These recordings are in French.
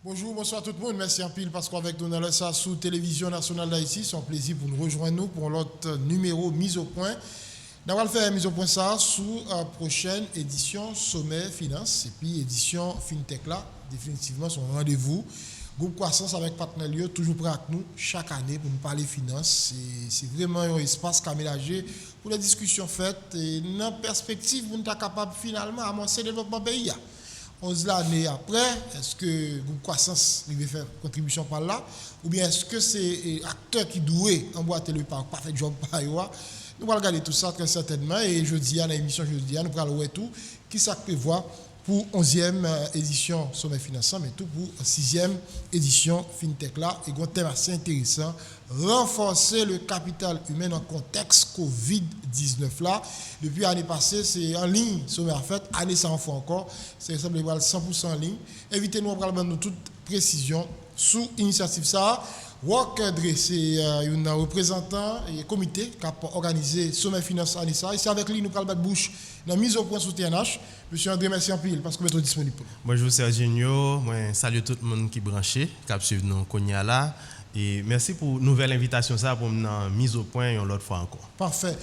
Bonjour, bonsoir tout le monde. Merci en pile parce qu'avec nous dans ça sous Télévision Nationale d'Haïti, c'est un plaisir pour nous rejoindre nous pour l'autre numéro mise au point. Nous allons faire mise au point ça sous la prochaine édition Sommet Finance et puis édition FinTech là, définitivement son rendez-vous. Groupe Croissance avec partenaire toujours prêt avec nous chaque année pour nous parler finance. C'est vraiment un espace qui a mélangé pour les discussions faites et dans la perspective pour nous être capable finalement d'amorcer le développement pays. 11 années après, est-ce que le groupe Croissance va faire contribution par là ou bien est-ce que c'est acteur qui doit emboîter le pas, pas fait job par là. Nous allons regarder tout ça très certainement et jeudi, à l'émission jeudi, nous allons voir tout qui ça prévoit pour 11e édition Sommet Financier, mais tout pour 6e édition FinTech là. Et un thème assez intéressant, renforcer le capital humain en contexte Covid-19 là. Depuis l'année passée, c'est en ligne, Sommet en fait, année ça en fait encore, c'est semble 100% en ligne. Invitez-nous à prendre nous toute précision sous initiative ça. Walk c'est un représentant et comité qui a organisé Sommet Finance Anissa. Et c'est avec lui nous parlons de bouche dans la mise au point sous TNH. Monsieur André, merci en pile parce que vous êtes disponible. Bonjour Serginho, moi salut tout le monde qui est branché, qui a suivi nous Konya là. Et merci pour une nouvelle invitation ça pour une mise au point une autre fois encore. Parfait.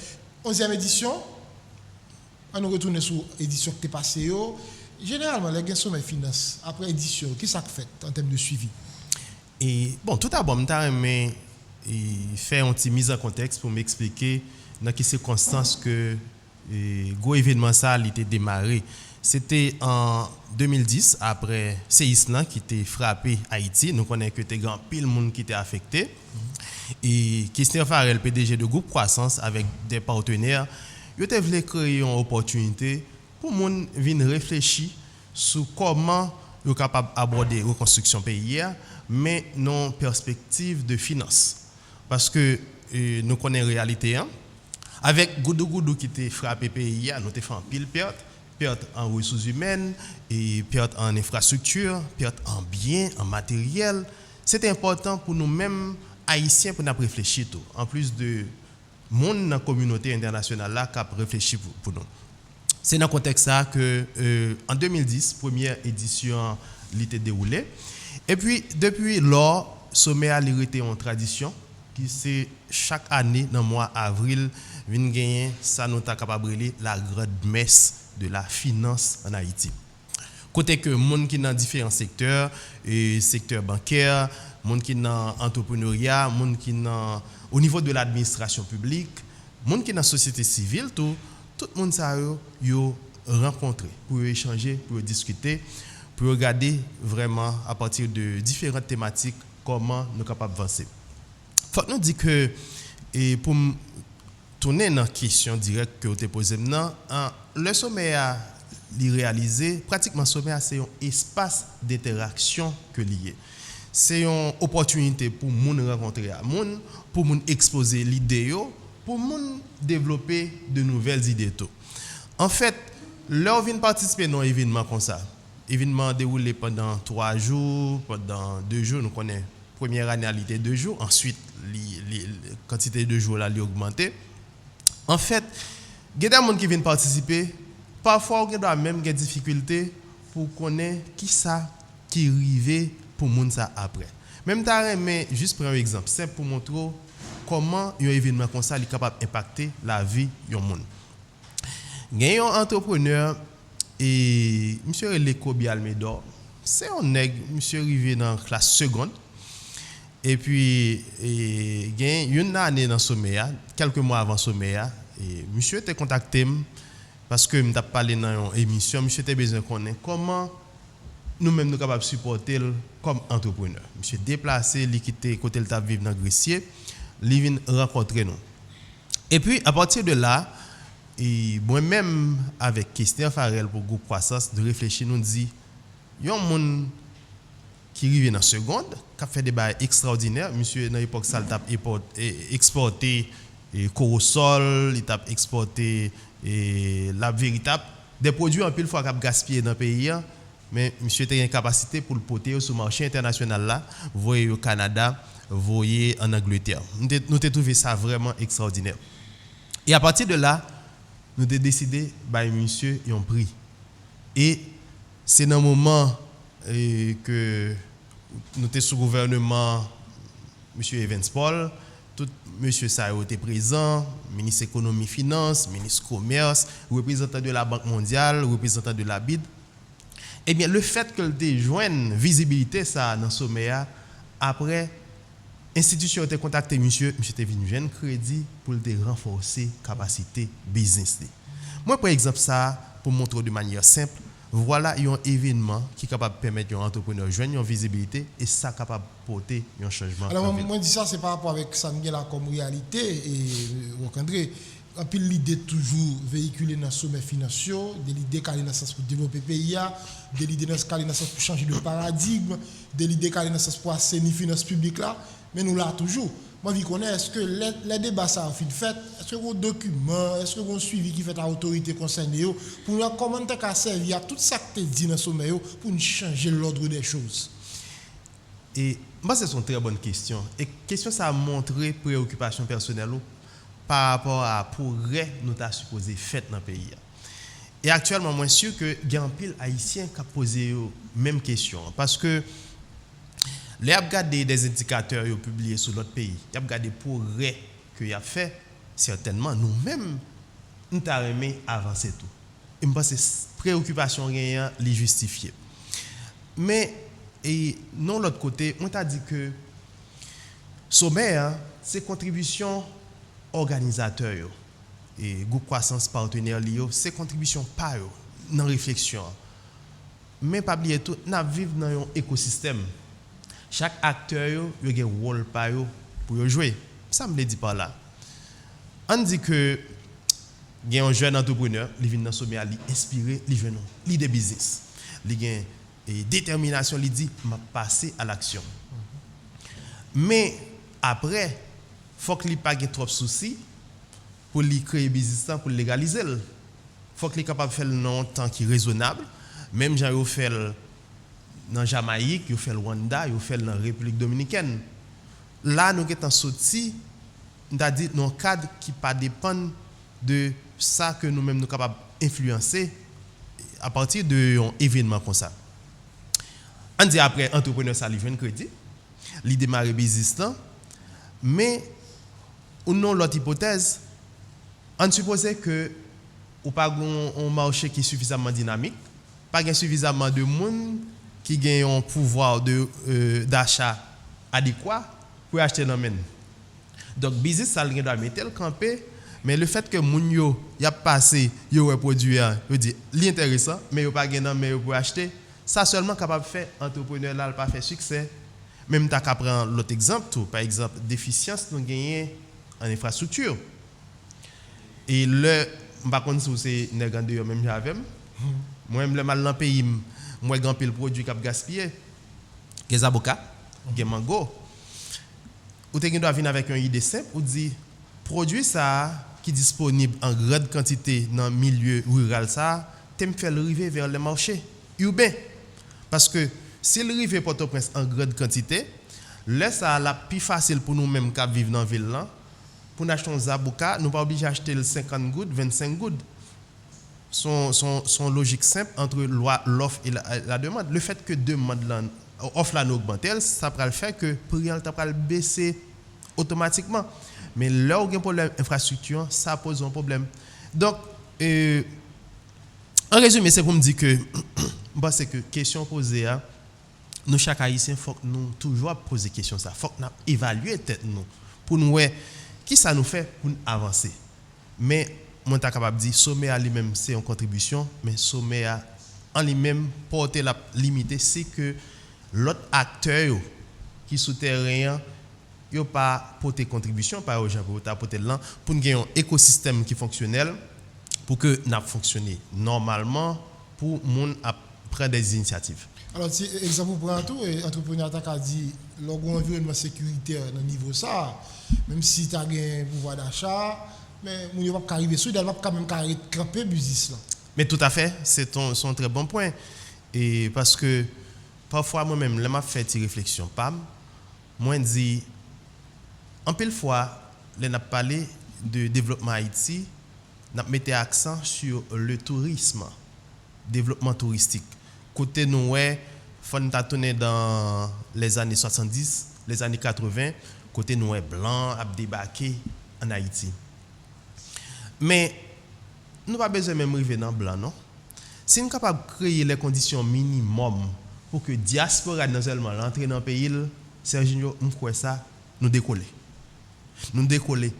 11e édition. On nous retourne sur l'édition qui est passée. Généralement, les Sommet Finance, après édition, qu'est-ce que ça fait en termes de suivi? Et bon, tout d'abord, je faire une petite mise en contexte pour m'expliquer dans quelles circonstances que le gros événement ça a été démarré. C'était en 2010, après séisme qui était frappé Haïti. Nous connaissons que grand pile monde qui était affecté. Et Christian Farel, PDG de Groupe Croissance, avec des partenaires, il voulu créer une opportunité pour monde venir réfléchir sur comment ils sont capables d'aborder la reconstruction pays, mais non perspective de finance. Parce que nous connaissons la réalité. Avec Goudou qui était frappé pays, nous avons fait un pile perte en ressources humaines, et perte en infrastructure, perte en biens, en matériel. C'est important pour nous-mêmes, Haïtiens, pour nous réfléchir tout. En plus de monde dans la communauté internationale là, qui a réfléchi pour nous. C'est dans ce contexte là que en 2010, première édition l'était déroulée. Et puis depuis lors, sommet a été en tradition qui c'est chaque année dans le mois avril vient gagner ça nous ta capable la grande messe de la finance en Haïti. Côté que monde qui dans différents secteurs, secteur bancaire, monde qui dans entrepreneuriat, monde qui dans au niveau de l'administration publique, monde qui dans société civile tout le monde ça yo rencontrer pour échanger, pour discuter, pour regarder vraiment à partir de différentes thématiques comment nous sommes capables d'avancer. Faut nous dire que et pour tourner dans la question directe que vous avez posée maintenant, le sommet a réalisé pratiquement sommet c'est un espace d'interaction que lié. C'est une opportunité pour moun rencontrer à moun, pour moun exposer l'idée, pour moun développer de nouvelles idées tout. En fait, là, on vient participer dans un événement comme ça. Événement déroulé pendant 3 jours, pendant 2 jours. Nous connaissons première année à 2 jours. Ensuite, la quantité de jours là, a augmenté. En fait, il y a des gens qui viennent participer. Parfois, on a même des difficultés pour connaître qui ça qui arrive pour moun ça après. Même mais juste prendre un exemple, c'est pour montrer comment un événement comme ça est capable d'impacter la vie de monde. Il y a un entrepreneur et monsieur Lekobi Almeida, c'est un nègre, monsieur arrivé dans la classe seconde. Et puis il y a une année dans sommet, quelques mois avant sommet, et monsieur était contacté parce que m't'a parlé dans une émission, monsieur était besoin de connaître comment nous-mêmes nous capables de supporter comme entrepreneur. Monsieur déplacé, il quitté côté le table vivre dans Gressier, il vient rencontrer nous. Et puis à partir de là, et moi-même avec Christian Farel pour Groupe Croissance de réfléchir nous dit il y a un monde qui arrive dans seconde qui a fait des bails extraordinaires. Monsieur dans l'époque ça il exporté Corosol, il a exporté la véritable des produits en pile fois qui a gaspillé dans le pays. mais monsieur a une capacité pour le porter sur le marché international là, voyez au Canada, voyez en Angleterre. Nous avons trouvé ça vraiment extraordinaire. Et à partir de là, nous avons décidé, monsieur, ils ont pris. Et c'est dans le moment que nous étions sous gouvernement, monsieur Evans Paul, tout monsieur Sao était présent, ministre économie finance, ministre commerce, représentant de la Banque mondiale, représentant de la BID. Eh bien, le fait que le joigne visibilité ça dans sommet après institution a contacté monsieur était venu joindre crédit pour le renforcer capacité business. Moi par exemple ça pour montrer de manière simple, voilà un événement qui est capable de permettre aux entrepreneurs de joindre une visibilité et ça capable de porter un changement. Alors moi dis ça c'est par rapport avec ça là comme réalité et André en pile l'idée toujours véhiculer dans sommet financier, de l'idée qu'aller dans sens pour développer pays, de l'idée dans sens pour changer de paradigme, de l'idée qu'aller dans sens pour assainir finances publiques là, mais nous là toujours. Moi je connais est-ce que les débats ça en fait, est-ce que vos documents, est-ce que vos suivi qui fait à l'autorité concernée pour nous comment tu as servi à tout ça que tu dit dans sommet pour nous changer l'ordre des choses. Et moi c'est une très bonne question et question ça a montré préoccupation personnelle par rapport à progrès nous t'a supposé fait dans le pays. Et actuellement, moi, je suis sûr que il y a un pile haïtien qui a posé la même question. Parce que les regarder des indicateurs publiés sur notre pays, les regarder les progrès qu'il a fait, certainement, nous-mêmes, nous avons aimé avancer tout. Et je pense que c'est préoccupation rien les justifier. Mais, et non, l'autre côté, on t'a dit que sommet, c'est contribution organisateurs et groupe croissance partenaire lié c'est contribution par eux dans réflexion mais pas oublier tout n'a vivre dans un écosystème chaque acteur a un rôle par eux pour jouer ça me le dit par là on dit que il y a un jeune entrepreneur qui vient dans sommet ali inspiré li jeune l'idée business li gain et détermination li dit m'a passer à l'action mais après faut qu'il pas ait trop de soucis pour lui créer business pour légaliser. Faut qu'il capable faire le temps qui est raisonnable. Même j'ai fait dans Jamaïque, il fait le Rwanda, il fait dans République dominicaine. Là nous sommes sortis on a dit dans un cadre qui pas dépend de ça que nous-mêmes nous capables influencer à partir d'un événement comme ça. On dit après entrepreneur ça lui vient crédit, il démarre business là mais ou non l'autre hypothèse, on supposait que ou pas un marché qui est suffisamment dynamique, pas suffisamment de monde qui gagne un pouvoir de d'achat adéquat pour acheter dans men. Donc business ça doit mettre le camper, mais le fait que moun yo y a passé yo produit yo dit l'intéressant mais yo pas gagne mais pour acheter, ça seulement capable faire entrepreneur là pas faire succès. Même ta ka prendre l'autre exemple tout, par exemple déficience nous gagner en infrastructure. Et le par contre si c'est nèg de même j'avais moi même le mal dans pays moi grand pile produit cap gaspiller des avocats des mango ou tu doit venir avec une idée simple ou dit produit ça qui disponible en grande quantité dans milieu rural ça t'aime faire le arriver vers le marché urbain parce que s'il arrive Port-au-Prince en grande quantité là ça la plus facile pour nous même qui vivent dans ville là pour acheter un zabouka, nous pas obligé d'acheter le 50 gouttes, 25 gouttes. Son logique simple entre l'offre et la demande. Le fait que demande offre là augmente, ça va le faire que prix va baisser automatiquement. Mais là où il y a un problème infrastructure, ça pose un problème. Donc en résumé, c'est pour me dire que c'est que question posée nous chaque haïtien faut que nous toujours poser question ça, faut que nous évaluer tête nous pour nous qui ça nous fait pour avancer. Mais moi suis capable de dire sommet à lui-même c'est une contribution mais sommet à en lui-même porter la limiter c'est que l'autre acteur qui souterrain yo pas porter contribution par aux gens pour porter là pour gagner un écosystème qui fonctionnel pour que n'a fonctionner normalement pour monde à prendre des initiatives. Alors, si exemple pour un tout, entrepreneur a dit l'environnement sécuritaire dans niveau ça, même si tu as un pouvoir d'achat, mais on ne va pas arriver sur, il va quand même camper business là. Mais tout à fait, c'est son très bon point. Et parce que parfois moi-même, là m'a fait une réflexion, moi je dis en pile fois, là n'a parlé de développement Haïti, n'a mettait accent sur le tourisme, développement touristique. Côté nous ouais, faut nous tourner dans les années 70, les années 80, côté nous ouais blanc a débarqué en Haïti. Mais nous pas besoin même arriver dans blanc non. Si nous sommes capables de créer les conditions minimum pour que diaspora non seulement rentre dans le pays, Serginho, nous croyons ça, nous décoller. Nous décoller.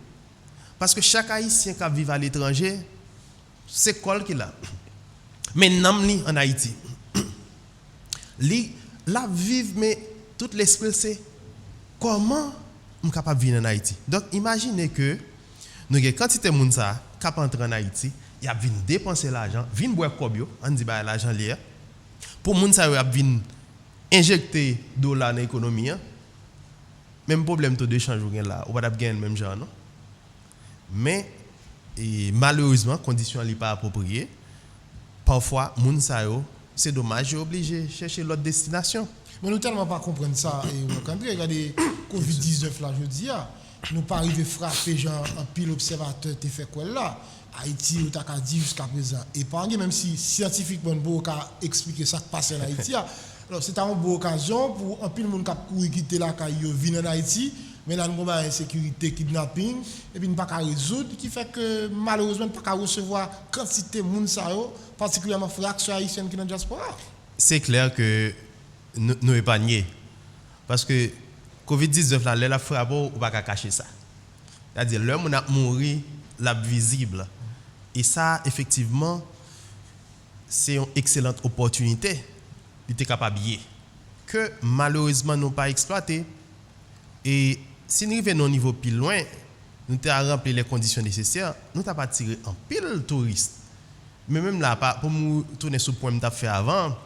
Parce que chaque Haïtien qui vit à l'étranger, c'est quoi qu'il a. Mais nous en Haïti. La vivre, mais tout l'esprit, c'est comment nous sommes capables de vivre en Haïti. Donc, imaginez que nous avons une quantité de monde qui entrer en Haïti, il a venu dépenser l'argent, vient boire kobyo, on dit bah l'argent lié. Pour moun ça a venu injecter dollars dans l'économie. Même problème taux de change là, on va pas gagner même genre non. Mais malheureusement conditions n'est pas appropriées. Parfois moun ça c'est dommage, obligé de chercher l'autre destination. Mais nous tellement pas comprendre ça et quand regardez Covid-19 là je dis nous pas arriver frapper genre un pile observateur t'es fait quoi là. Haïti, ou t'as dit jusqu'à présent, épargné, même si scientifiquement, on peut expliquer ça qui passe en Haïti. Alors, c'est une bonne occasion pour un peu de monde qui quitter la caille, venir en Haïti, mais là, nous avons insécurité, kidnapping, et puis nous ne pouvons pas résoudre, qui fait que malheureusement, nous ne pouvons pas recevoir quantité de monde, particulièrement fraction haïtienne qui est dans la diaspora. C'est clair que nous épargnons. Parce que Covid-19, là, la frappe, on ne peut pas cacher ça. C'est-à-dire, l'homme a mouru, la visible. Et ça, effectivement, c'est une excellente opportunité d'être capable de que malheureusement nous pas exploité. Et si nous arrivons au niveau plus loin, nous avons rempli les conditions nécessaires, nous n'avons pas tiré en pile touristes. Mais même là, pour nous tourner sur le point que nous avons fait avant,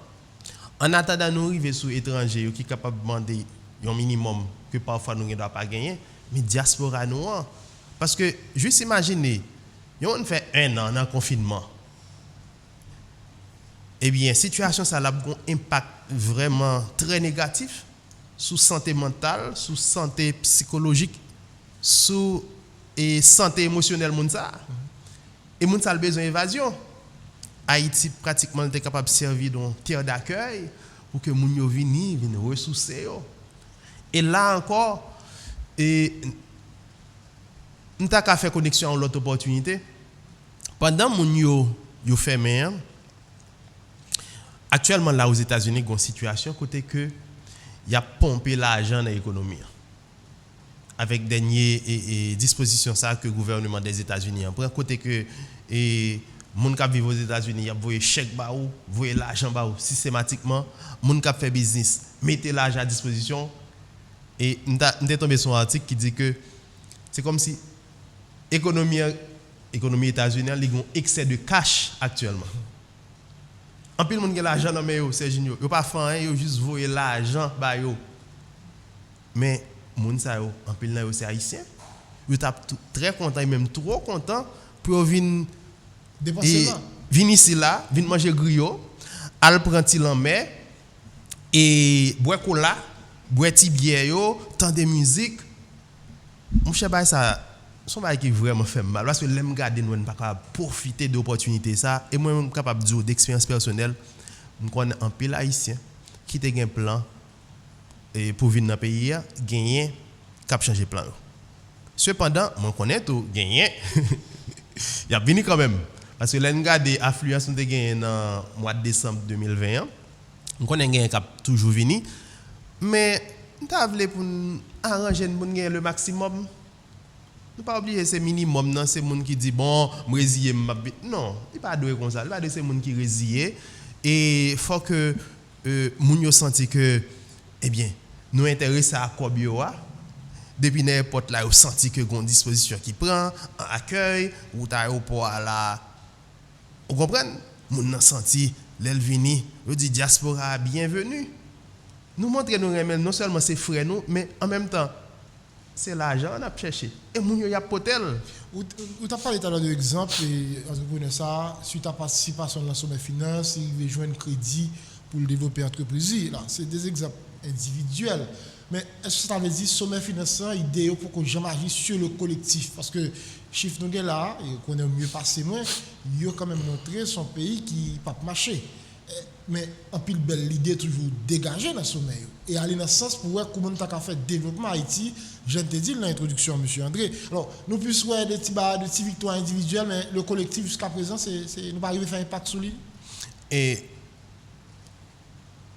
en attendant nous arriver sur étrangers qui sont capables de demander un minimum que parfois nous ne doit pas gagner, mais diaspora nous. Parce que juste imaginez, on fait 1 an en confinement. Eh bien, situation ça a un impact vraiment très négatif sur santé mentale, sur santé psychologique, sur santé émotionnelle monsa. Et monsa a besoin d'évasion. Haïti pratiquement était capable de servir d'une terre d'accueil pour que moun yo viennent ressourcer. Et là encore nous avons fait connexion à l'autre opportunité. Pendant que nous avons fait mer, actuellement là aux États-Unis, il y a une situation côté que y a pompé l'argent dans l'économie. Avec dernières dispositions ça que le gouvernement des États-Unis prend côté que les gens qui vivent aux États-Unis, ils voient chèque baou, voient l'argent baou systématiquement, les gens qui font business, mettez l'argent à disposition. Et nous sommes tombé sur un article qui dit que c'est comme si l'économie États-Unis a un excès de cash actuellement. En plus, le monde a l'argent dans les mains, Serginho. Ils n'ont pas fait rien, ils ont juste volé l'argent. Mais les gens, en plus, c'est haïtien. Ils sont très contents, et même trop contents pour venir ici, là, venir manger griot, aller prendre en mer, et boire cola, boire petit bière, tant de musique. Mon cher, ça. Son bail qui vraiment fait mal parce que l'aime garder nous pas capable profiter de l'opportunité ça et moi même capable de dire d'expérience personnelle nous connais un pile haïtien qui te un plan et pour venir dans le pays gagner cap changer plan. Cependant moi connais tout gagner il a venu quand même parce que l'aime garder affluence nous te gagné dans mois de décembre 2021 nous connais gagner cap toujours venir mais nous t'a voulu pour arranger pour gagner le maximum. Ne pas oublier c'est minimum non c'est monde qui dit bon me résilier non il pas doué comme ça il pas de c'est monde qui résilier et faut que moun yo senti que eh bien nous intéressés à Kobio depuis n'importe là yo senti que gon disposition qui prend en accueil ou aéroport là vous comprenez moun nan senti l'el vini yo dit diaspora bienvenue nous montrer nous remet non seulement c'est frère nous mais en même temps c'est l'argent qu'on a cherché. Et moun yo y a potel. Ou t'as parlé tout à l'heure de exemple et entrepreneur ça suite à participation dans le sommet finance, il veut joindre crédit pour le développer l'entreprise. Là, c'est des exemples individuels. Mais est-ce que ça veut dire sommet financier idéal pour que j'aime agir sur le collectif? Parce que chiffre nous là, et qu'on est mieux passé moins, il a quand même montré son pays qui pas marché. Mais en pile belle l'idée toujours dégagée dans le sommet. Et aller dans ce sens pour voir comment on a fait développement Haïti, je te dis dans l'introduction, M. André. Alors, nous puissions voir des petites victoires individuelles, mais le collectif jusqu'à présent, nous pas arrivé à faire un impact sur lui. Et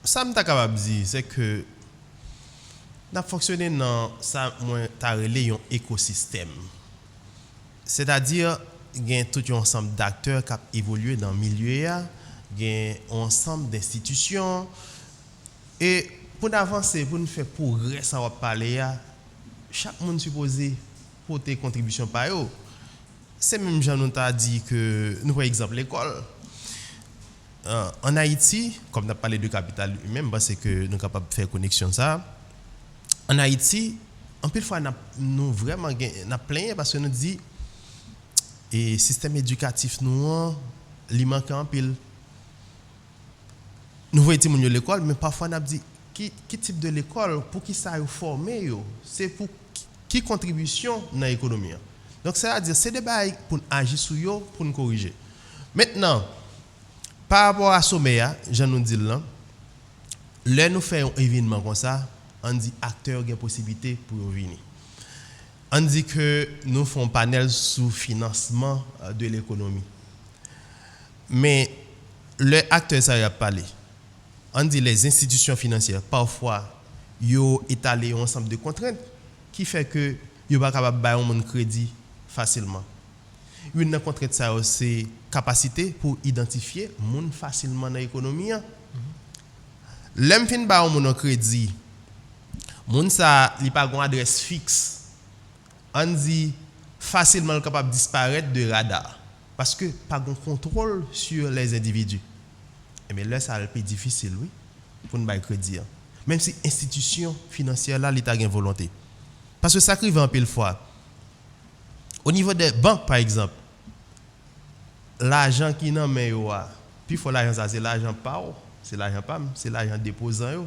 ça, je suis capable de dire, c'est que nous avons fonctionné dans ça, un écosystème. C'est-à-dire, il y a tout un ensemble d'acteurs qui ont évolué dans le milieu, il y a un ensemble d'institutions. Et pour avancer, pour nous faire progrès, ça va parler, chaque monde supposé porter contribution par eux. C'est même Jean nous a dit que, nous par exemple, l'école. En Haïti, comme on a parlé de capital lui-même, c'est que nous sommes capables de faire connexion ça. En Haïti, en pile fois, nous vraiment plein parce que nous dit et système éducatif nous il manque en pile. Nous voyons l'école, mais parfois nous dit qui type de l'école pour qui ça former c'est pour qui contribution dans l'économie. Donc c'est-à-dire c'est des bails pour agir sur eux pour nous corriger. Maintenant par rapport à sommet, je nous dis là, là nous faisons un événement comme ça, on dit acteurs ont possibilité pour venir. On dit que nous faisons un panel sous financement de l'économie. Mais les acteurs ça y a parlé. On dit les institutions financières parfois yo étalé un ensemble de contraintes qui fait que yo pas capable bailler un crédit facilement. Une contrainte ça c'est capacité pour identifier moun facilement dans l'économie. L'em fin ba un crédit. Moun ça li pas gon adresse fixe. On dit facilement capable disparaître de radar parce que pas gon contrôle sur les individus. Mais là ça est difficile oui pour nous bailler crédit. Même si institution financière là l'état gain volonté. Parce que ça arrive en pile fois. Au niveau des banques par exemple, l'argent qui n'en met puis faut l'argent ça c'est l'argent pas c'est l'argent pas c'est l'argent déposant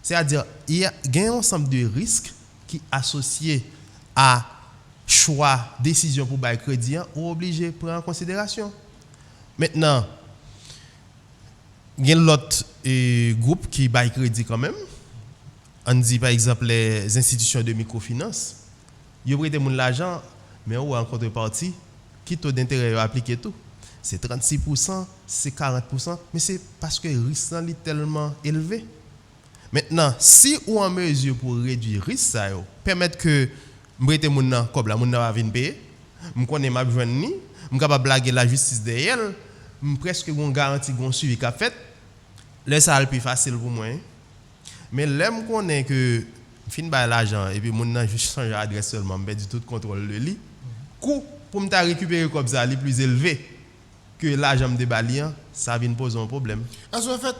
c'est-à-dire il y a un ensemble de risques qui associés à choix décision pour bailler crédit ou obligé prendre en considération. Maintenant il y a l'autre groupe qui baille crédit quand même. On dit par exemple les institutions de microfinance ils prêtent l'argent mais en contrepartie qui taux d'intérêt appliqué tout c'est 36%, c'est 40%, mais c'est parce que le risque est tellement élevé. Maintenant, si ou en mesure pour réduire le risque, ça permettre que m'prêter mon nan comme la mon nan va venir payer, me connais m'a besoin ni, me capable blaguer la justice derrière, me presque gon garantie gon suivi qu'a fait, là ça le plus facile pour moi. Mais là me connais que fin ba l'argent et puis mon nan juste changer adresse seulement, me du tout contrôle de lui. Coût pour me récupérer comme ça, est plus élevé que l'argent de Balian, ça vient poser un problème. Parce qu'en fait,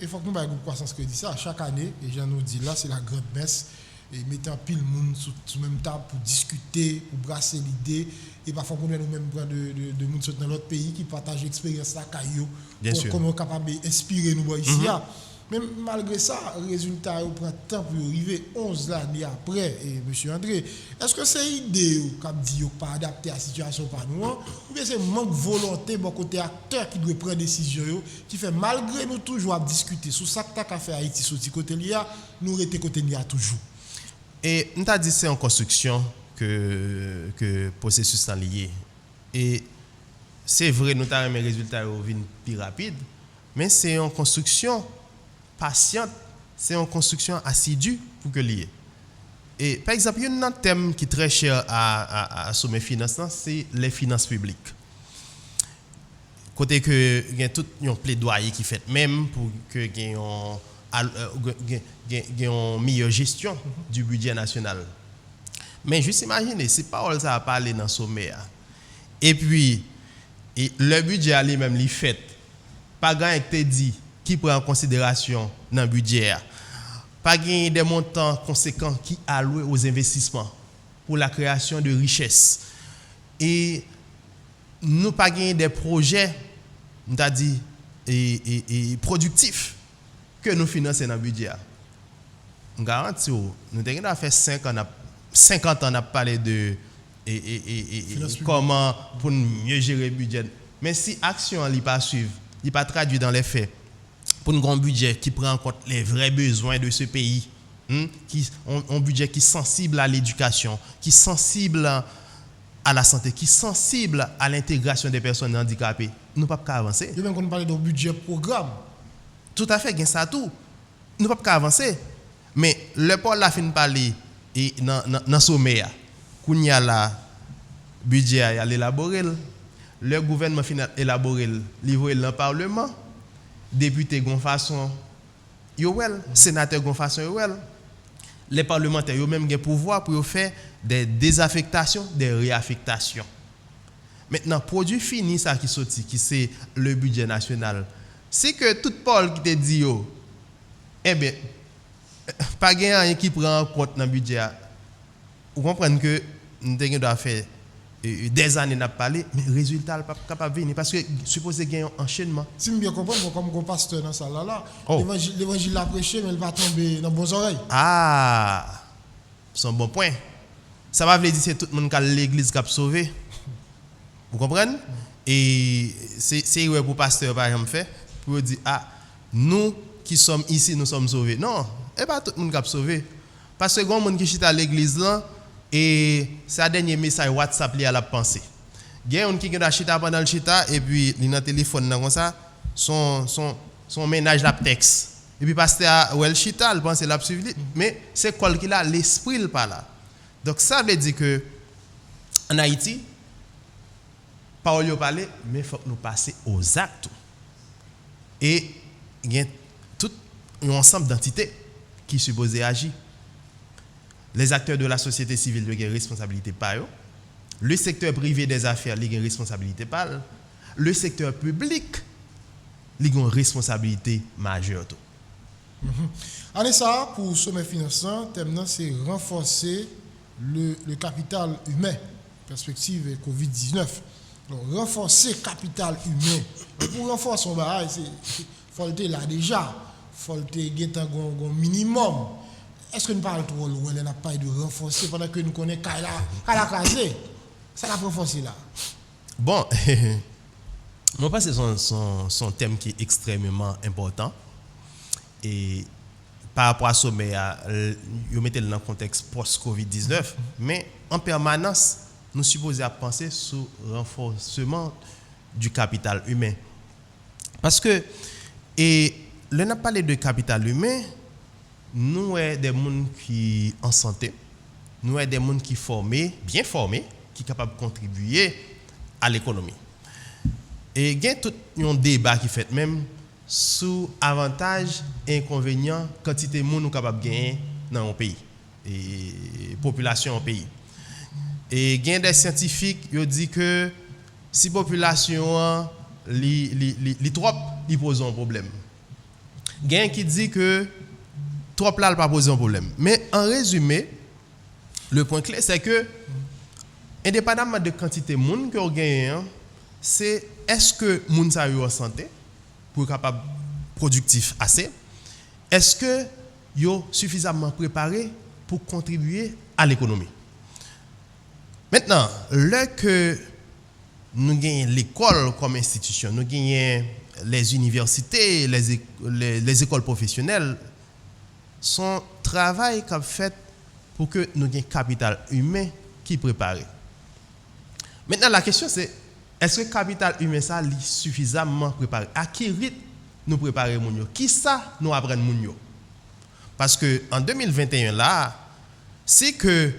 il faut que nous ayons une croissance crédit ça chaque année, et je nous dis là, c'est la grande messe, et mettant pile monde sous même table pour discuter, pour brasser l'idée, et parfois qu'on a nous-mêmes de monde dans l'autre pays qui partagent l'expérience là, comment on est capable d'inspirer nous ici. Mais malgré ça, le résultat prend temps pour arriver 11 années après, et M. André, est-ce que c'est l'idée qui dit pas adapter à la situation par nous, ou bien c'est manque de volonté bon côté acteur qui doit prendre des décisions, qui fait malgré nous toujours discuter sur ça que tu as fait à Haïti, sur ce côté-là, nous restons côté-là toujours. Et nous avons dit que c'est en construction que le processus est lié. Et c'est vrai, nous avons un résultat plus rapide, mais c'est en construction patiente, c'est une construction assidue pour que lié. Et par exemple, il y a un thème qui est très cher à sommet financier, c'est les finances publiques. Côté que il y a tout un plaidoyer qui fait même pour que il y ait une meilleure gestion du budget national. Mais juste imaginez, si parole ça a parlé dans le sommet et puis le budget lui-même li fait pas grand qui te dit qui prend en considération dans le budget. Pas gagner des montants conséquents qui alloués aux investissements pour la création de richesses. Et nous pas gagner des projets, nous dit, productifs que nous finançons dans le budget. Je garantis, nous avons fait 50 ans à parler de comment pour mieux gérer le budget. Mais si l'action n'est pas suivre, n'est pas traduit dans les faits, pour un grand budget qui prend en compte les vrais besoins de ce pays, un budget qui est sensible à l'éducation, qui est sensible à la santé, qui est sensible à l'intégration des personnes handicapées, nous ne pouvons pas avancer. Et même quand on parle de budget programme. Tout à fait, il y a ça tout. Nous ne pouvons pas avancer. Mais le Paul a fini de parler dans le sommet. Quand il y a le budget à l'élaborer, le gouvernement final élaborer, livrer dans le Parlement, député gon façon yoel, sénateur gon façon yoel. Les parlementaires ont même le pouvoir pour faire des désaffectations, des réaffectations. Maintenant, produit fini ça qui sorti, qui c'est le budget national. C'est que tout Paul qui te dit eh bien, pas rien qui prend en compte dans le budget. Vous comprenez que nous devons faire des années n'a parlé, mais le résultat n'est pas capable de venir parce que supposé gagner un enchaînement. Si je bien comprendre, comme un pasteur dans ça là, oh. L'évangile l'a prêché, mais il va tomber dans les bonnes oreilles. Ah, c'est un bon point. Ça va veut dire que c'est tout le monde qui a l'église qui a sauvé. Vous comprenez? Et c'est pour le pasteur par exemple fait pour dire nous qui sommes ici, nous sommes sauvés. Non, et pas tout le monde qui a sauvé. Parce que quand monde qui chita à l'église là et c'est un dernier message WhatsApp lié à la pensée. Il y a un qui a chita pendant le chita et puis il a un téléphone comme ça son ménage la texte. Et puis pasteur ouais le chita, il pense l'a suivi mais c'est quoi qu'il a l'esprit il pas là. Donc ça veut dire que en Haïti parole yo parler mais faut que nous passer aux actes. Et il y a tout un ensemble d'entités qui supposent agir. Les acteurs de la société civile ont une responsabilité par eux. Le secteur privé des affaires a une responsabilité par eux. Le secteur public a une responsabilité majeure. Allez ça, pour sommet financier, thème c'est renforcer le capital humain, perspective Covid-19. Donc, renforcer le capital humain. Pour renforcer son barrage, il faut le là déjà. Il faut le un minimum. Est-ce que nous parlons trop ou elle n'a pas de renforcer pendant que nous connaissons qu'elle a casé? Ça l'a renforcé là. Bon, moi pense que c'est son thème qui est extrêmement important. Et par rapport à ce sommet, vous mettez dans le contexte post-Covid-19, mais en permanence, nous supposons penser sur le renforcement du capital humain. Parce que, et là, on a parlé de capital humain, nous sommes des gens qui sont en santé, nous sommes des gens qui sont formés, bien formés, qui sont capables de contribuer à l'économie. Et il y a tout un débat qui fait même sur avantages et inconvénients quantité de gens nous capables de gagner dans un pays et population au pays. Et il y a des scientifiques qui disent que si la population est trop, ils posent un problème. Il y a qui dit que trop là, il pas poser un problème. Mais en résumé, le point clé, c'est que, indépendamment de quantité de monde que vous gagnez, c'est est-ce que les gens sont en santé pour être capable productif assez? Est-ce que sont suffisamment préparés pour contribuer à l'économie? Maintenant, là que nous gagnons l'école comme institution, nous gagnons les universités, les écoles professionnelles, son travail qu'a fait pour que nous ayons un capital humain qui prépare. Maintenant, la question c'est, est-ce que le capital humain ça est suffisamment préparé? À quel rythme nous préparons moun yo? Qui ça nous apprend moun yo? Parce que en 2021 là, c'est que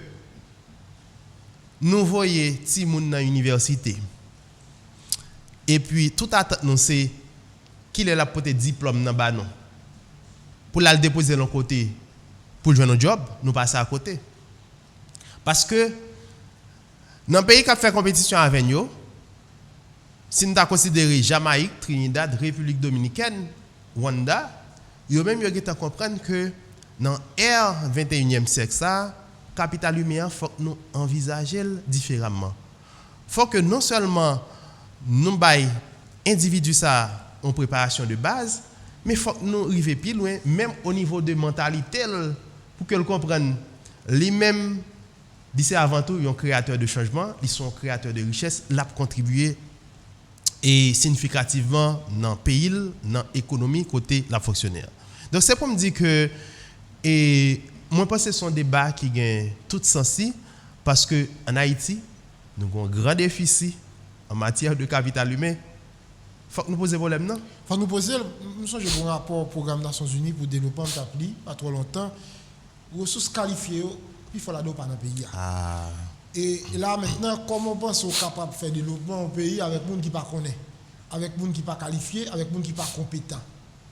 nous voyons ti moun dans l'université. Et puis tout attente nous c'est qu'il est là pour te diplôme dans ba non. Pour la déposer de l'autre côté, pour jouer nos job, nous passer à côté. Parce que dans le pays qui a fait compétition avec nous, si nous avons considéré Jamaïque, Trinidad, République Dominicaine, Rwanda, nous même comprendre que dans l'ère 21e siècle, le capital humain, il faut que nous envisagions différemment. Il faut que non seulement nous baillons individu ça en préparation de base, Mais il faut que nous arrivions plus loin, même au niveau de mentalité, pour que le comprenne. Les mêmes, d'ici avant tout, ils sont créateurs de changement, ils sont créateurs de richesse, là pour contribuer et significativement dans le pays, dans l'économie, côté la fonctionnaire. Donc c'est pour me dire que, et moi je pense que c'est un débat qui gagne tout sens, parce qu'en Haïti, nous avons un grand déficit en matière de capital humain. Il faut que nous posions problème, non? Il faut nous poser, nous sommes un rapport au programme des Nations Unies pour le développement de pas trop longtemps. Ressources qualifiées, il faut la donner dans le pays. Ah. Et là maintenant, comment on pense qu'on est capable de faire développement au pays avec des gens qui ne connaissent pas, avec des gens qui ne sont pas qualifiés, avec des gens qui ne sont pas compétents?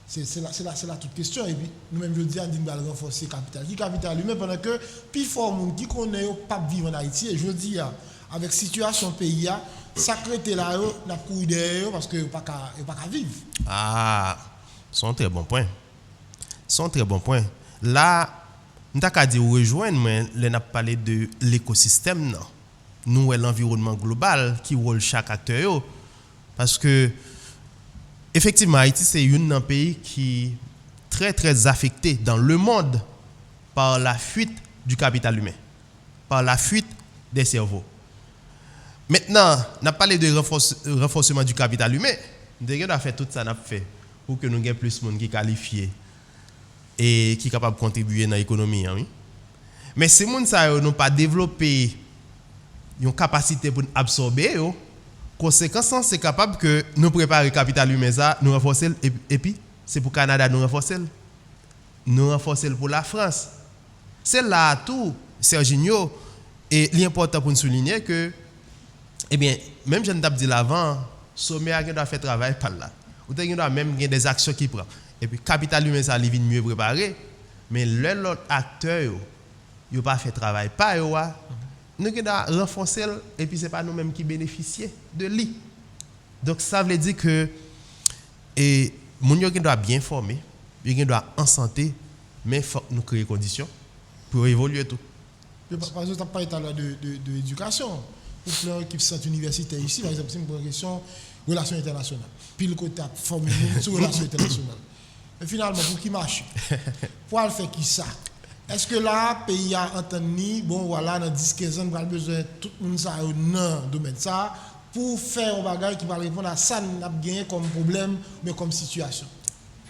C'est là toute question. Et puis, nous-mêmes, je dis, on doit renforcer le capital. Qui capital humain, pendant que, plus fort, les gens qui connaissent pas vivre en Haïti, et je dis, avec la situation du pays, ça crée là, on a couru derrière parce qu'ils ne peuvent pas vivre. Ah, c'est un très bon point. C'est un très bon point. Là, nous avons dit rejoindre, mais nous avons parlé de l'écosystème. Nous, l'environnement global qui rôle chaque acteur. Parce que, effectivement, Haïti, c'est un pays qui est très, très affecté dans le monde par la fuite du capital humain, par la fuite des cerveaux. Maintenant, on a parlé de renforcement du capital humain. Nous avons fait tout ça, nous avons fait pour que nous ayons plus de monde qui est qualifié et qui est capable de contribuer dans l'économie. Hein, oui? Mais ces gens n'ont pas développé une capacité pour absorber. Conséquence, c'est capable que nous préparer le capital humain, ça, nous renforcer, et puis c'est pour le Canada, nous renforcer pour la France. C'est là tout, Serginho, et l'important pour nous souligner que, eh bien, même je ne t'ai pas dit l'avant, sommet doit faire travail par là. Ou doit même gagner des actions qui prend. Et puis, capital humain, ça, il vient mieux préparé, mais l'autre acteur, il n'a pas fait travail par eux. Nous devons renforcer et puis ce n'est pas nous-mêmes qui bénéficions de lui. Donc ça veut dire que les gens doivent bien former, ils doivent en santé, mais il faut que nous créions des conditions pour évoluer tout. Par exemple, tu as parlé tout à l'heure de l'éducation. Pour l'équipe centre universitaire ici, par exemple, c'est une question de relations internationales. Puis le côté formé sur les relations internationales. Mais finalement, pour qui marche? Pour le faire qui ça? Est-ce que là, le pays a entendu, bon voilà, dans 10-15 ans, nous avons besoin de tout le monde dans le domaine ça, pour faire un bagage qui va répondre à ça, nous avons gagné comme problème, mais comme situation.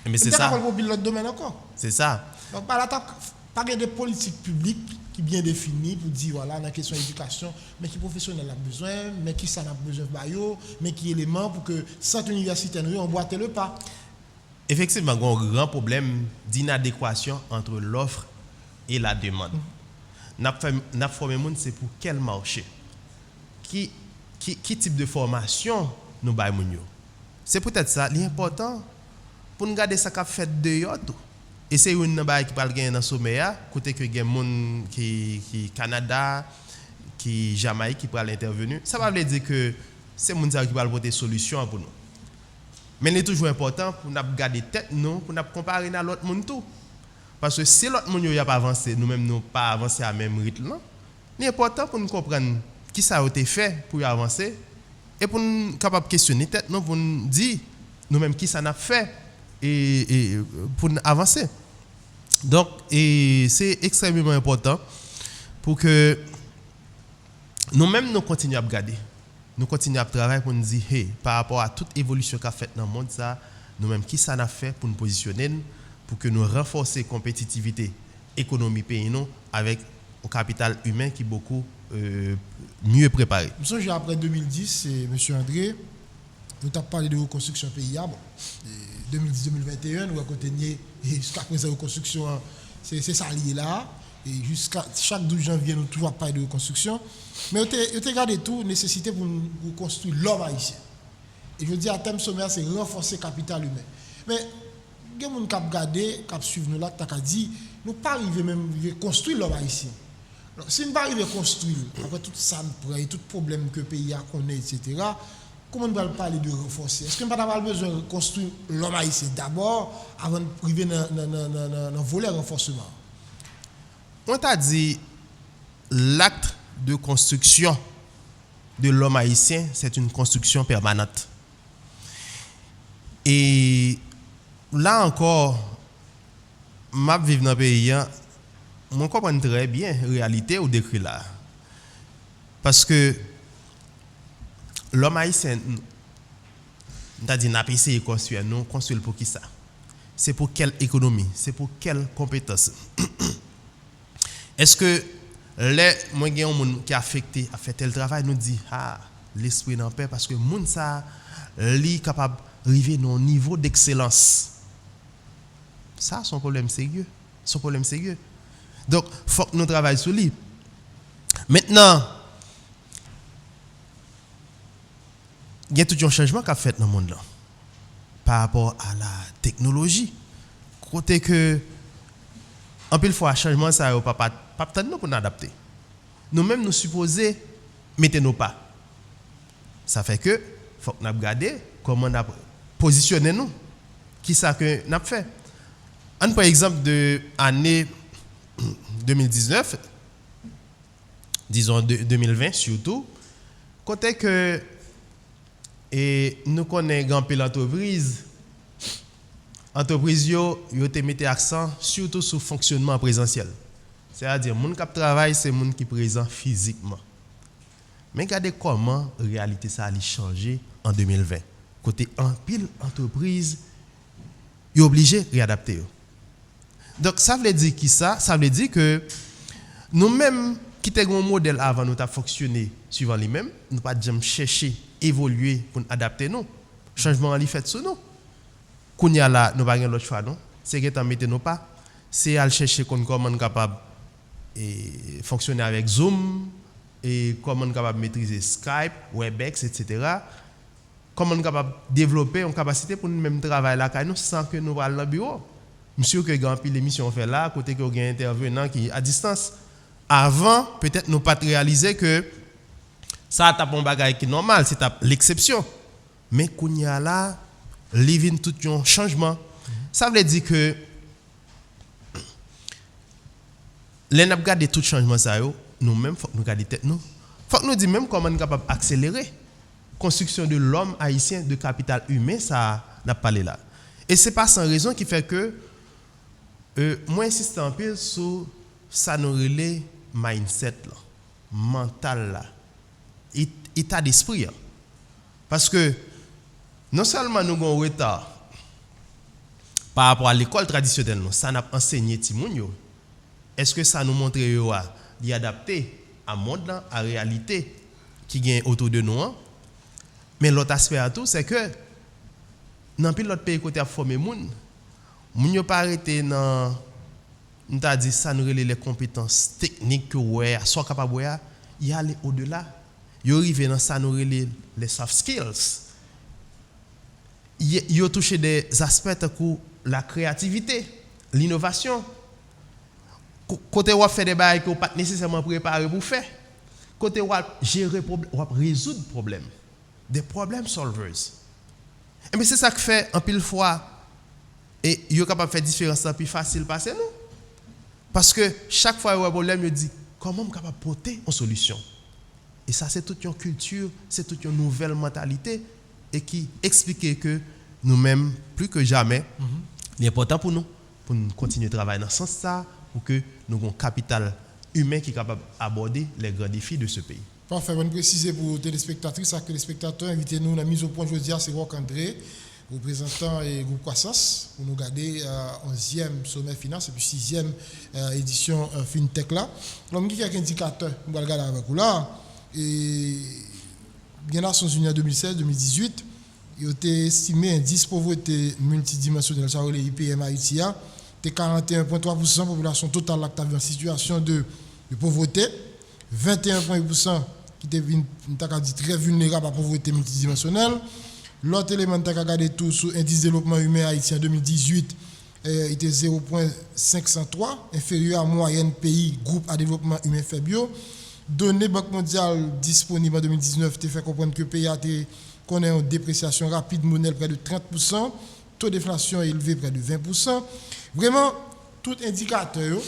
Mais c'est ça. L'autre domaine encore. C'est ça. Donc, pas de politique publique qui est bien définie pour dire, voilà, dans la question de l'éducation, mais qui professionnel a besoin, mais qui ça a besoin de mais qui élément pour que cette université nous emboîte le pas. Effectivement, il y a un grand problème d'inadéquation entre l'offre et la demande. N'a formé monde c'est pour quel marché? Qui type de formation nous bail moun yo? C'est peut-être ça l'important pour nous garder ça qu'a fait dehors tout. Et c'est une bail qui parle gagner dans sommet côté que gen monde qui Canada, qui Jamaïque qui parle intervenir. Ça va veut dire que c'est monde qui va apporter solution pour nous. Mais il est toujours important pour nous garder tête nous pour nous comparer à l'autre monde tout. Parce que si l'autre monde n'a pas avancé, nous-mêmes nous pas avancé à même rythme, il est important pour nous comprendre qui ça a été fait pour avancer et pour nous capable questionner tête nous pour nous dire nous-mêmes qui ça n'a fait et pour nous avancer. Donc c'est extrêmement important pour que nous-mêmes nous continuions à regarder, nous continuions à travailler pour nous dire hey, par rapport à toute évolution qu'a fait dans le monde ça, nous-mêmes qui ça n'a fait pour nous positionner pour que nous renforcer la compétitivité économique pays nous avec un capital humain qui est beaucoup mieux préparé. Je me souviens après 2010, c'est M. André, nous avons parlé de reconstruction pays. 2010-2021, nous avons continué jusqu'à présent reconstruction, c'est ça lié là. Et jusqu'à chaque 12 janvier, nous toujours parlé de reconstruction. Mais vous avez regardé tout, nécessité pour construire l'homme haïtien. Et je dis à thème sommaire, c'est renforcer le capital humain. Mais il y a des gens qui ont regardé, qui ont suivi nous là, qui ont dit, nous ne pouvons pas arriver même à construire l'homme haïtien. Alors, si nous ne pouvons pas arriver à construire, après tout ça, tout problème que le pays a connaît, etc., comment nous allons parler de renforcer? Est-ce que nous n'avons pas besoin de construire l'homme haïtien d'abord avant de arriver dans le volet renforcement? On t'a dit l'acte de construction de l'homme haïtien, c'est une construction permanente. Et là encore, m'a vivre dans le pays, je comprends très bien la réalité ou décrit là. Parce que l'homme haïtien, c'est-à-dire, n'a pas essayé de construire, nous construire pour qui ça? C'est pour quelle économie? C'est pour quelle compétence? Est-ce que les gens qui sont affectés à faire tel travail nous dit l'esprit en paix parce que les gens sont capables d'arriver à un niveau d'excellence? Ça, c'est un problème sérieux. C'est un problème sérieux. Donc, il faut que nous travaillions sur lui. Maintenant, il y a tout un changement qui a fait dans le monde là, par rapport à la technologie. Côté que, en pile fois, changement, ça n'a pas de temps pour nous adapter. Nous-mêmes, nous supposons mettre nos pas. Ça fait que, il faut que nous regardions comment nous positionner nous. Qui ça que nous avons fait? Un par exemple de l'année 2019, disons 2020 surtout, côté que et nous connaissons grand pile entreprise yo te mette accent surtout sur le fonctionnement présentiel. C'est-à-dire moun qui travaille c'est moun qui présent physiquement. Mais regardez comment la réalité ça a changé en 2020. Côté en pile entreprise yo obligé de réadapter. Donc ça veut dire qui ça? Ça veut dire que nous-mêmes qui avons un modèle avant nous a fonctionné suivant lui-même, nous pas jamais chercher évoluer pour nous adapter nous. Changement en fait sur nous. Kounya là nous pas l'autre choix non. C'est que mettre nos pas, c'est aller chercher comment on capable et fonctionner avec Zoom et comment on capable maîtriser Skype, Webex etc. Comment on capable développer une capacité pour nous même travailler là nous sans que nous allions dans le bureau. Monsieur que grand pile l'émission fait là côté que gain intervenant qui à distance. Avant peut-être nous pas réaliser que ça tape un bagage qui est normal, c'est l'exception. Mais kounya là living tout un changement. Ça veut dire que les n'a regarder tout changement ça yo, nous-mêmes faut nous garder tête nous. Faut nous dire même comment on est capable accélérer construction de l'homme haïtien de capital humain ça n'a parlé là. Et c'est pas sans raison qui fait que moi insiste un peu sur ça nous relais mindset là, mental là, état d'esprit. Parce que non seulement nous avons un retard par rapport à l'école traditionnelle, ça n'a pas enseigné Timoun. Est-ce que ça nous montre d'y adapter à monde, à la réalité qui vient autour de nous? Mais l'autre aspect à tout, c'est que dans l'autre pays côté à former moun yo pas arrêté dans nous t'a dit ça nous relève les compétences techniques que ouais soit capable ouais y aller au-delà yo arrivé dans ça nous relève les soft skills yo touché des aspects comme la créativité l'innovation côté ou faire des bails que pas nécessairement préparé pour faire côté ou gérer problème ou résoudre problème des problèmes solvers. Et mais c'est ça que fait en pile fois et yo capable faire différence plus facile passer nous. Parce que chaque fois il y a un problème, il dit comment on capable porter une solution. Et ça c'est toute une culture, c'est toute une nouvelle mentalité et qui explique que nous-mêmes plus que jamais l'important pour nous continuer à travailler dans ce sens ça pour que nous ayons un capital humain qui est capable d'aborder les grands défis de ce pays. Parfait, on préciser pour les téléspectatrices que les spectateurs invitez-nous à la mise au point aujourd'hui, c'est Roch André, représentant et groupe Croissance, pour nous garder 11e sommet finance et puis 6e édition FinTech là. Donc, il y a quelques indicateurs, on va regarder avec vous là. Et il y a Nations Unies en 2016-2018, il a été estimé indice pauvreté multidimensionnel, ça relève IPM Haïti, c'est 41,3% population totale qui est en situation de pauvreté, 21,8% qui est très vulnérable à la pauvreté multidimensionnelle. L'autre élément qui a regardé tout sur l'indice de développement humain haïtien 2018 était 0,503, inférieur à la moyenne pays groupe à développement humain faible. Données Banque mondiale disponibles en 2019 te fait comprendre que le pays a connaît une dépréciation rapide monnaie près de 30%, taux d'inflation élevé près de 20%. Vraiment, tout indicateur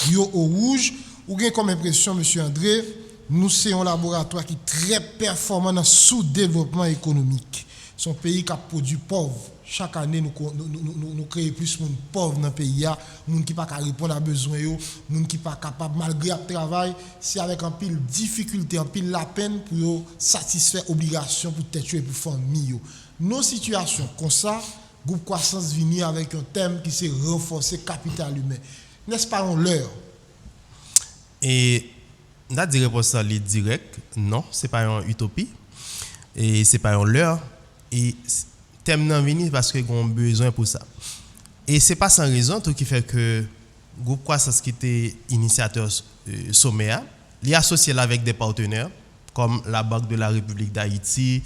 yo au rouge. Ou bien comme impression, M. André, nous sommes un laboratoire qui est très performant dans le sous-développement économique. Son pays qui a produit pauvre. Chaque année, nous créons plus de monde pauvre dans le pays. Monde qui ne pas répondre à besoin, monde qui pas capable, malgré le travail, c'est avec un pile difficulté, un pile la peine pour satisfaire obligation pour tête et pour famille. Nos situations comme ça, groupe croissance venir avec un thème qui c'est renforcer capital humain. N'est-ce pas en l'heure? Et la réponse est directe, non, c'est pas une utopie et c'est pas en l'heure et thème nan vini parce que ont besoin pour ça. Et c'est pas sans raison tout qui fait que groupe croissance qui était initiateur sommet, il est associé avec des partenaires comme la Banque de la République d'Haïti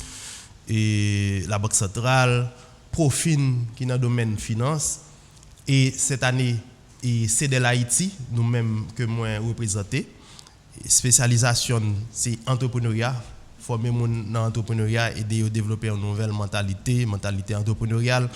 et la Banque centrale, Profin qui est dans le domaine finance et cette année et c'est de l'Haïti nous-mêmes que moi représenté. Spécialisation c'est entrepreneuriat, former mon dans l'entrepreneuriat, aider à développer une nouvelle mentalité entrepreneuriale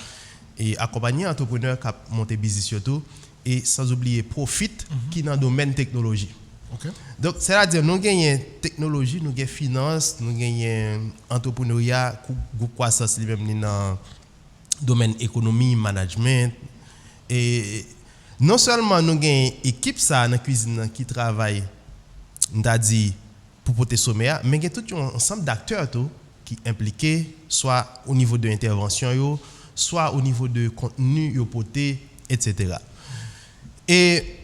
et accompagner entrepreneurs qui monter business surtout et sans oublier Profit qui est dans le domaine technologie. Okay. Donc c'est-à-dire nous gagnons technologie, nous gagnons finance, nous gagnons entrepreneuriat, groupe croissance lui-même dans le domaine économie, management et non seulement nous gagnons équipe ça dans cuisine qui travaille n'a dit pour porter sommet mais il y a tout un ensemble d'acteurs qui impliqués soit au niveau de l'intervention soit au niveau de contenu yo porté etc. Et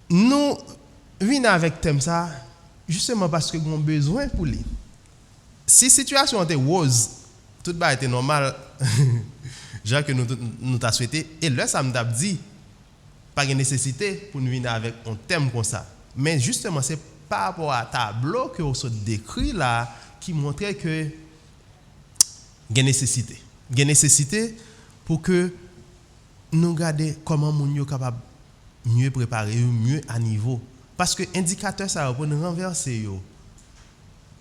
nous venons avec thème ça justement parce que nous avons besoin pour lui. Si situation était rose, tout va être normal genre que nous t'a souhaité et là ça m'a dit pas de nécessité pour nous venir avec un thème comme ça. Mais justement c'est par rapport à tableau que on se décrit là qui montrait que il y a nécessité pour que nous regardions comment nous sommes capables mieux préparer, mieux à niveau. Parce que indicateur ça pour nous renverser yo.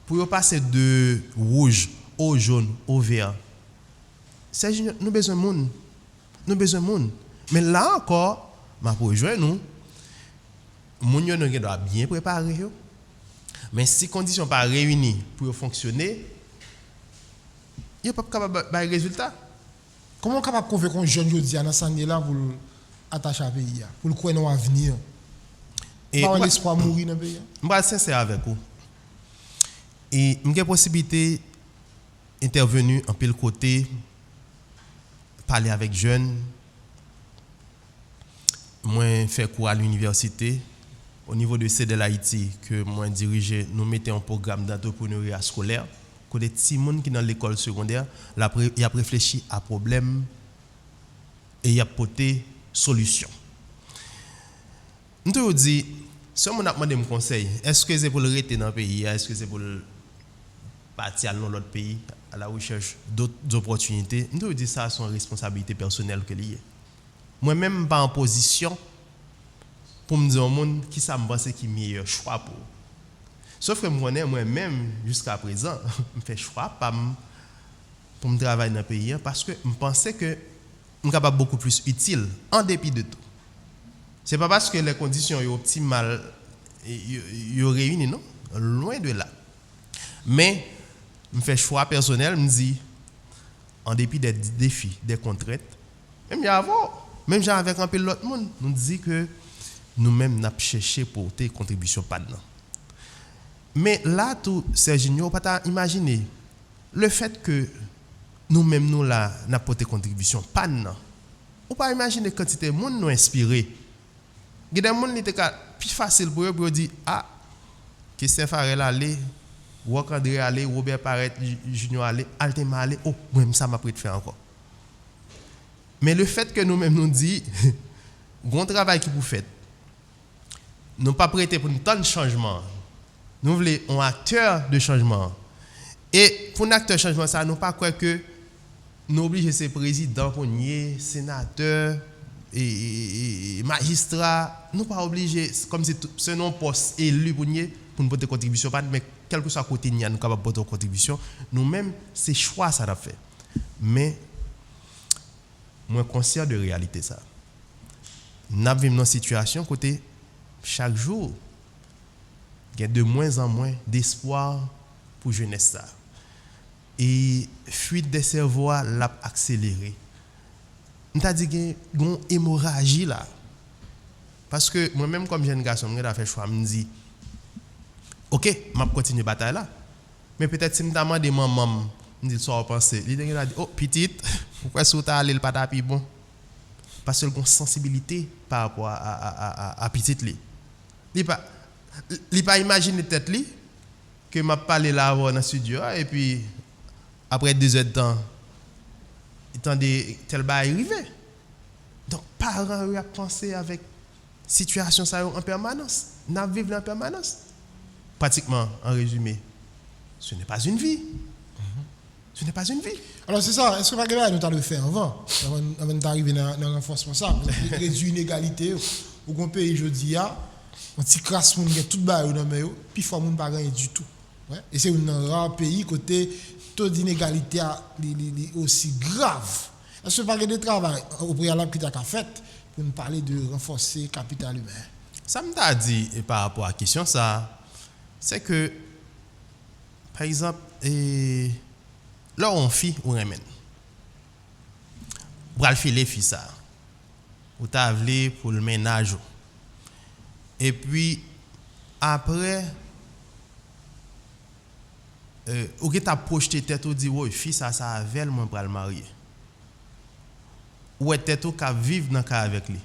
Pour passer de rouge au jaune au vert. Nous besoin de monde. Mais là encore, pour rejoindre nous, moun yo doit bien préparer yo. Mais si conditions pas réunies pour fonctionner, il pas capable de résultat. Comment capable convaincre un jeune jodi dans cette année là pour attacher à pays pour le croire dans l'avenir? Et pas l'espoir mourir dans le pays. Je vais être sincère avec vous. Et j'ai la possibilité d'intervenir en pile côté, parler avec jeunes. Moi, faire cours à l'université. Au niveau de CEDEL Haïti, que moi dirige, nous mettons un programme d'entrepreneuriat scolaire. Que les petits gens qui sont dans l'école secondaire, ils ont réfléchi à problème et ils ont porté solution. Nous te dis, si on a demandé un conseil, est-ce que c'est pour le rester dans le pays, est-ce que c'est pour partir dans l'autre pays à la recherche d'autres opportunités, nous te dis ça c'est une responsabilité personnelle que liée. Moi-même pas en position pour me dire au monde qui ça me pense qui meilleur choix pour. Sauf que moi-même jusqu'à présent, je fais choix pas pour me travailler dans le pays parce que je pensais que je suis capable beaucoup plus utile en dépit de tout. C'est pas parce que les conditions sont optimales sont réunies non, loin de là. Mais je fais choix personnel, me dit en dépit des défis, des contraintes, même avec un peu l'autre monde, nous dit que nous-mêmes n'a cherché pour tes contributions pas dedans. Mais là tout Serginho pas imaginer le fait que nous-mêmes nous là n'a porté contribution pas dedans. Ou pas imaginer quantité de monde nous inspiré. Il y a des gens qui étaient plus facile pour eux pour dire ah Christian Farel aller, Wok André aller, Robert Paret Junior aller, Altema aller, oh moi ça m'a prêt faire encore. Mais le fait que nous-mêmes nous dit grand travail qui vous faites. Nous pas prêter pour une tonne de changement. Nous voulons un acteur de changement. Et pour un acteur de changement ça nous pas croire que nous obligés ces présidents, sénateurs et magistrats, nous pas obligés comme si ce non poste élu pour nous porter contribution pas mais quel que soit côté nous capable porter contribution, nous-mêmes c'est choix ça l'a fait. Mais moi conscient de réalité ça. Nous vivons dans une situation côté chaque jour il y a de moins en moins d'espoir pour jeunesse ça. et fuite des cerveaux l'a accéléré. On t'a dit qu'il y a une hémorragie là. Parce que moi-même, comme jeune garçon, je fait choix, je me dis, ok, je vais continuer la bataille là. Mais peut-être si je me demande maman, je me dis, ça va penser. Il a dit, oh, petite, pourquoi est-ce que tu as allé le patapi bon? Parce qu'il a une sensibilité par rapport à petite li. Il n'a pas imaginé tête li que m'a parlé là dans le studio et puis après 2 heures de temps tel bas arrivé. Donc parents ont pensé avec situation ça en permanence, n'a vivre en permanence. Pratiquement en résumé, ce n'est pas une vie. Ce n'est pas une vie. Alors c'est ça, est-ce que Maghreb nous avons fait avant d'arriver dans le renforcement ça, réduire l'inégalité au grand pays je dis on petit crasse moun tout bas dans mais puis faut moun pas gagner du tout. Ouais. Et c'est un rare pays côté taux d'inégalité aussi grave. Est-ce que pas de travail au préalable qui t'a fait pour nous parler de renforcer le capital humain? Ça me t'a dit et par rapport à la question ça, c'est que par exemple là on fit ou remède. Pour le filer fi ça. Ou t'a vle pour le ménage. Et puis après ou que t'a projeté tête ou dit ouais fi ça avec moi pour le marier. Ou est tête ou ka vivre dans ka avec lui.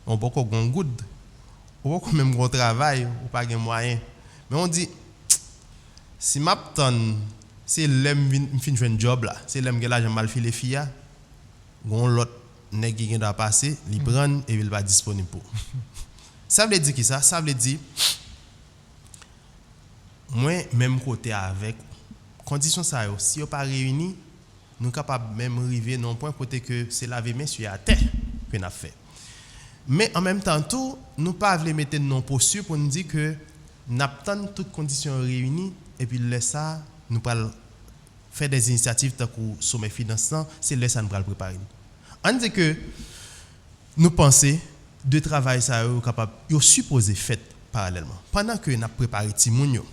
On pas ko gon good. Ou pas même gros travail ou pas gen moyen. Mais on dit si m'attend c'est l'aime fin joindre job là, c'est l'aime que l'argent mal filer fia. Gon l'autre nèg qui doit passer, il prend et il va disponible pour. Ça veut dire qui ça? Ça veut dire moi même côté avec condition ça yo, si on pas réuni, nous capable même arriver non point côté que c'est laver main sur la terre que n'a fait. Mais en même temps tout, nous pas veut mettre non posture pour nous dire que n'attend toutes conditions réunies et puis laisse ça nous pas faire des initiatives tant que sommet financement, c'est là ça nous va préparer. On dit que nous pensons de travail ça est capable yo supposé fait parallèlement. Pendant que n'a préparé Timoun yo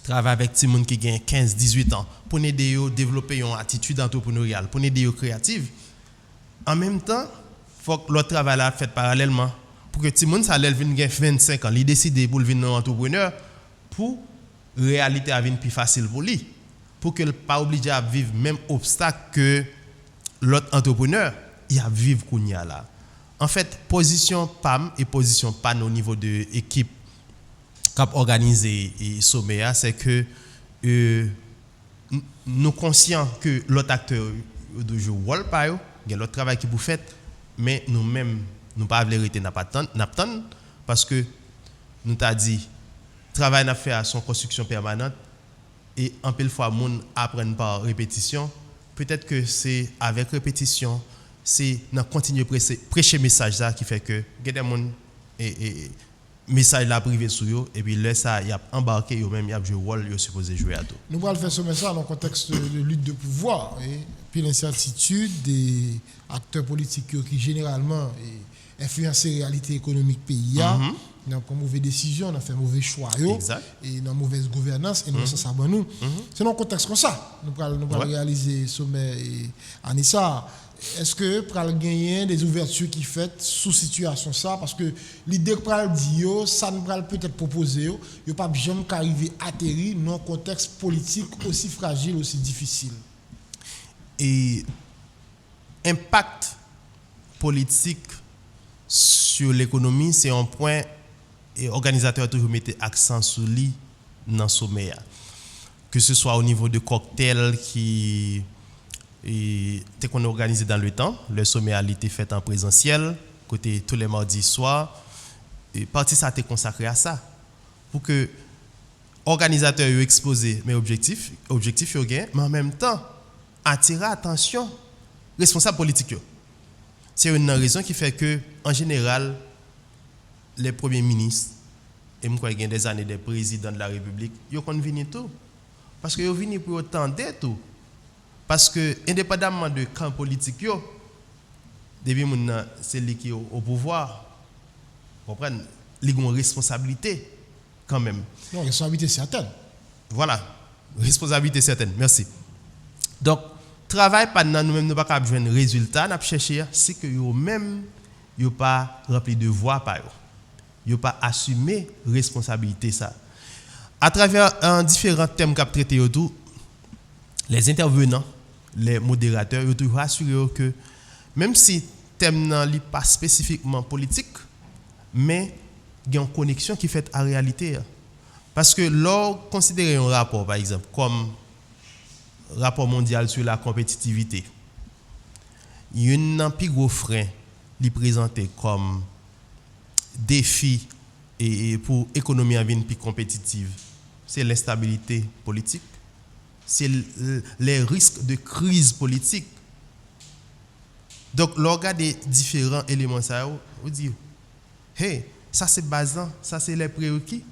travailler avec Timoun qui gagne 15-18 ans pour aider yo développer une attitude entrepreneuriale, pour aider yo créative. En même temps, faut que l'autre travail là fait parallèlement pour que Timoun ça lève gagne 25 ans, il décide pour devenir entrepreneur pour réalité à venir plus facile pour lui. Pour que pas obligé à vivre même obstacle que l'autre entrepreneur il a vivre kounya là. En fait, position PAM et position PAN au niveau de équipe cap organisé et sommet c'est que nous conscients que l'autre acteur de jouer rôle pas yo, il y a l'autre travail qui vous fait mais nous même nous pas vérité n'a pas attendre parce que nous t'a dit travail n'a fait à son construction permanente et en pile fois moun apprennent par répétition. Peut-être que c'est avec répétition, c'est dans continuer prêcher message ça qui fait que des moun et message là privé sur yo et puis là ça y a embarqué yo même y a joué rôle yo supposé jouer à tout. Nous allons faire ce message dans le contexte de lutte de pouvoir et puis l'incertitude des acteurs politiques qui généralement influencent la réalité économique pays dans une mauvaise décision, on a fait mauvais choix et dans mauvaise gouvernance et nous ça bon nous. C'est dans un contexte comme ça. Nous allons réaliser sommet et Anissa. Est-ce que pral gagner des ouvertures qui fait sous situation ça parce que l'idée que pral dit ça nous pral peut-être proposer yo pas jamais qu'arriver atterrir dans un contexte politique aussi fragile aussi difficile. Et impact politique sur l'économie c'est un point et organisateur toujours mettait accent sur lui dans sommet que ce soit au niveau de cocktail qui était qu'on organisé dans le temps, le sommet a été fait en présentiel, côté tous les mardis soirs, et partie ça a été consacré à ça, pour que organisateurs ait exposé mes objectifs yo gain, mais en même temps attirer attention responsable politique yo. C'est une raison qui fait que en général les premiers ministres et moi gain des années des présidents de la République, yo kon vini tout parce que yo vini pour autant tout. Parce que, indépendamment de camp politique, depuis c'est lui qui est au pouvoir, vous comprenez, il a une responsabilité quand même. Non, responsabilité certaine. Voilà. responsabilité certaine. Merci. Donc, travail pendant nous-mêmes, nous pas capable de joindre résultat, n'a chercher, c'est que yo même yo pas rempli de devoir par eux. Yo pas assumé responsabilité ça. À travers différents thèmes qu'a traité autour, les intervenants, les modérateurs, ils toujours assuré que même si thème n'est pas spécifiquement politique, mais il y a une connexion qui fait à la réalité. Parce que lors considérer un rapport, par exemple, comme rapport mondial sur la compétitivité, il y a un plus gros frein qui présenté comme défi et pour l'économie à venir plus compétitive, c'est l'instabilité politique, c'est les risques de crise politique. Donc, l'on regarde des différents éléments, ça, on dit, hey, ça c'est basant, ça c'est les prérequis.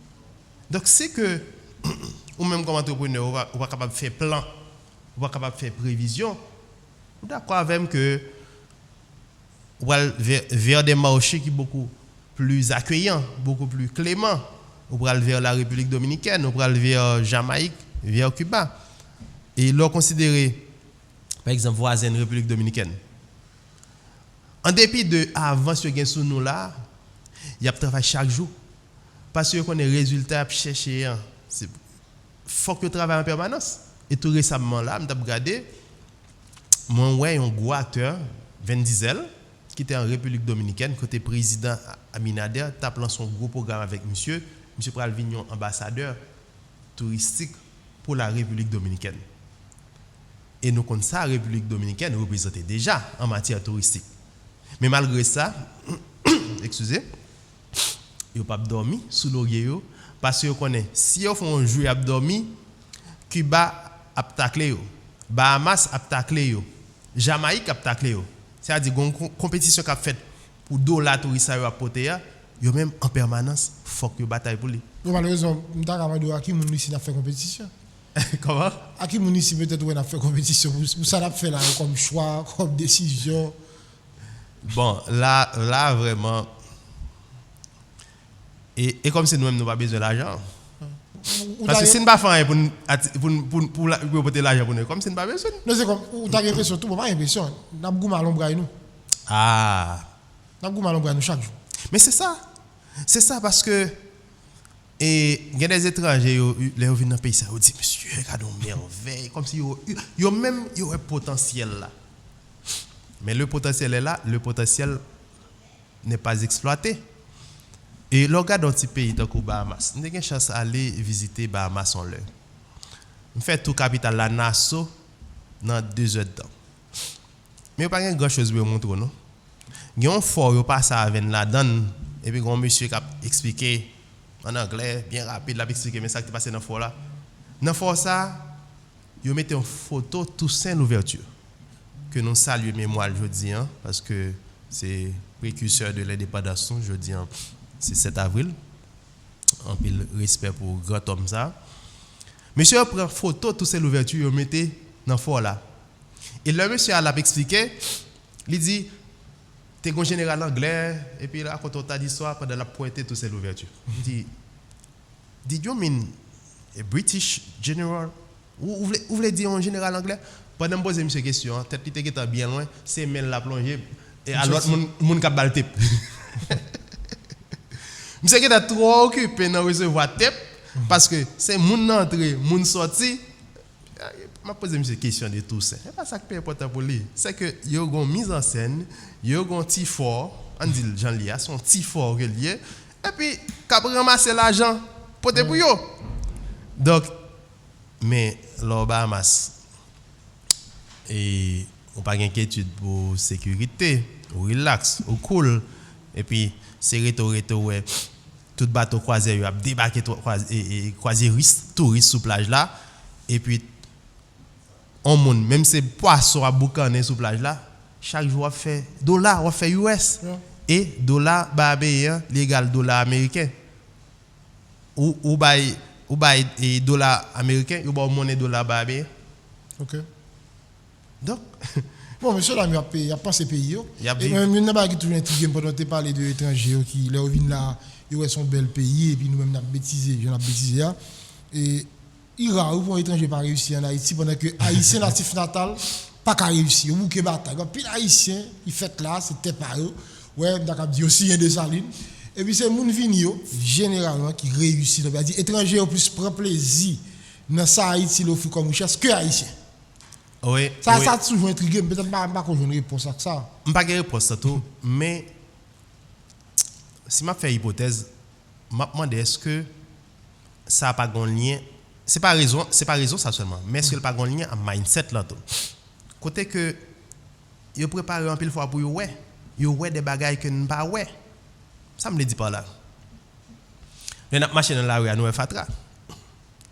Donc, c'est que, ou même comme entrepreneur, on va capable de faire plan, on va capable de faire prévision. D'accord avec que, on va vers des marchés qui sont beaucoup plus accueillants, beaucoup plus cléments. On va vers la République dominicaine, on va vers Jamaïque, vers Cuba. Et l'on considérer, par exemple, voisine République dominicaine. En dépit de avance que sous nous là, il y a travail chaque jour. Parce que qu'on est résultat à chercher, il faut que travaille en permanence. Et tout récemment là, je regardé un gros acteur, Vin Diesel, qui était en République dominicaine, côté président Abinader, tape son gros programme avec monsieur Pral Vignon, ambassadeur touristique pour la République dominicaine. Et nous connaissons ça, la République dominicaine représentait déjà en matière touristique. Mais malgré ça, excusez, ils n'ont pas dormi sous l'oreiller parce que connaît si ils font un jeu à dormir, Cuba a taclé, Bahamas a taclé, Jamaïque a taclé. C'est-à-dire une compétition qu'a faite pour dollar touristes à porter, ils même en permanence faut que bataille pour lui. Malheureusement, nous avons à qui nous ici n'a fait compétition. Comment? À qui nous ici peut-être on a fait compétition pour ça n'a fait là comme choix, comme décision. Bon, là vraiment. Et comme c'est nous-mêmes, nous n'avons pas besoin d'argent. Parce que si nous n'avons pas fait pour porter l'argent pour nous, comme si nous n'avons pas besoin. Non, c'est comme, vous avez l'impression, tout le monde a l'impression, nous avons mal l'ombre à nous. Ah. Nous avons mal l'ombre à nous chaque jour. Mais c'est ça. C'est ça parce que. Et il y a des étrangers, ils viennent dans le pays, ils disent, monsieur, regardons merveille, comme si ils ont même un potentiel là. Mais le potentiel est là, le potentiel n'est pas exploité. Et le regard dans petit pays, comme Bahamas, nous avons une chance d'aller visiter Bahamas en l'heure. On fait tout capital la Nassau dans 2 heures de temps. Mais il n'y a pas grand chose à montrer, non? Il y a un fort, il y a pas ça avec la donne, et puis un monsieur qui a expliqué en anglais, bien rapide, il a expliqué, mais ça qui est passé dans le fort là. Dans le fort ça, il met une photo Toussaint l'ouverture. Que nous saluons mémoire jeudi, parce que c'est précurseur de l'indépendance, jeudi, c'est 7 avril. En pile respect pour grand homme ça. Monsieur prend photo Toussaint l'ouverture, il mettait dans le fort là. Et le monsieur a expliqué, il dit, tu es un général anglais, et puis là, quand on t'a dit ça, pendant la pointe, Toussaint l'ouverture. Il dit, did you mean a British general? Vous voulez dire un général anglais? Pendant que je pose une question, tête qui était bien loin, c'est même la plongée, et à l'autre, mon cap balle tip. Monsieur qui est trop occupé dans recevoir tip, parce que c'est mon entrée, mon sortie. Je pose une question de tout ça. Ce n'est pas ça qui est important pour lui. C'est que il y a une mise en scène, il y a un petit fort, on dit Jean-Lia, son petit fort relié, et puis, quand on ramasse l'argent, pour te bouillon. Donc, mais l'Obamas, et on n'a pas d'inquiétude pour sécurité, on relax, on cool, et puis, c'est retour, ouais. Tout bateau croisé, il a débarqué croisériste, touriste sur plage là, et puis, on monde, même si poisson à boucaner sur plage là, chaque jour on fait dollar, on fait US, et dollar barbéen légal dollar américain. Ou bail et dollar américain, ou bail monnaie dollar barbéen. OK. Donc bon, monsieur là, il y a pas ces pays. Et même il n'a pas toujours intrigué pendant que tu parlais de étrangers qui là viennent là, ils sont bel pays et puis nous même n'a bêtisé, je n'a bêtisé et Ira ou pour un étranger pas réussi en Haïti pendant que haïtien natif natal pas qu'à réussir. Ou que bataille. Puis haïtien, il fait là, c'était pas eux. Ouais, d'accord, dit aussi de saline. Et puis c'est moun vini yo généralement qui réussit. Donc dire étranger au plus prend plaisir dans ça Haïti l'offre comme richesse que haïtien. Oui. Ça a toujours intrigué, peut-être pas qu'on une réponse à ça. Pas de réponse à tout, mais si m'a fait hypothèse, m'a demandé est-ce que ça a pas un lien, c'est pas raison ça seulement, mais est-ce que pas un lien à mindset là tout. Côté que yo préparé un pile fois pour yo ouais des bagages que nous pas ouais. Ça me le dit pas là. Nous avons marché dans la rue à nous Fatra.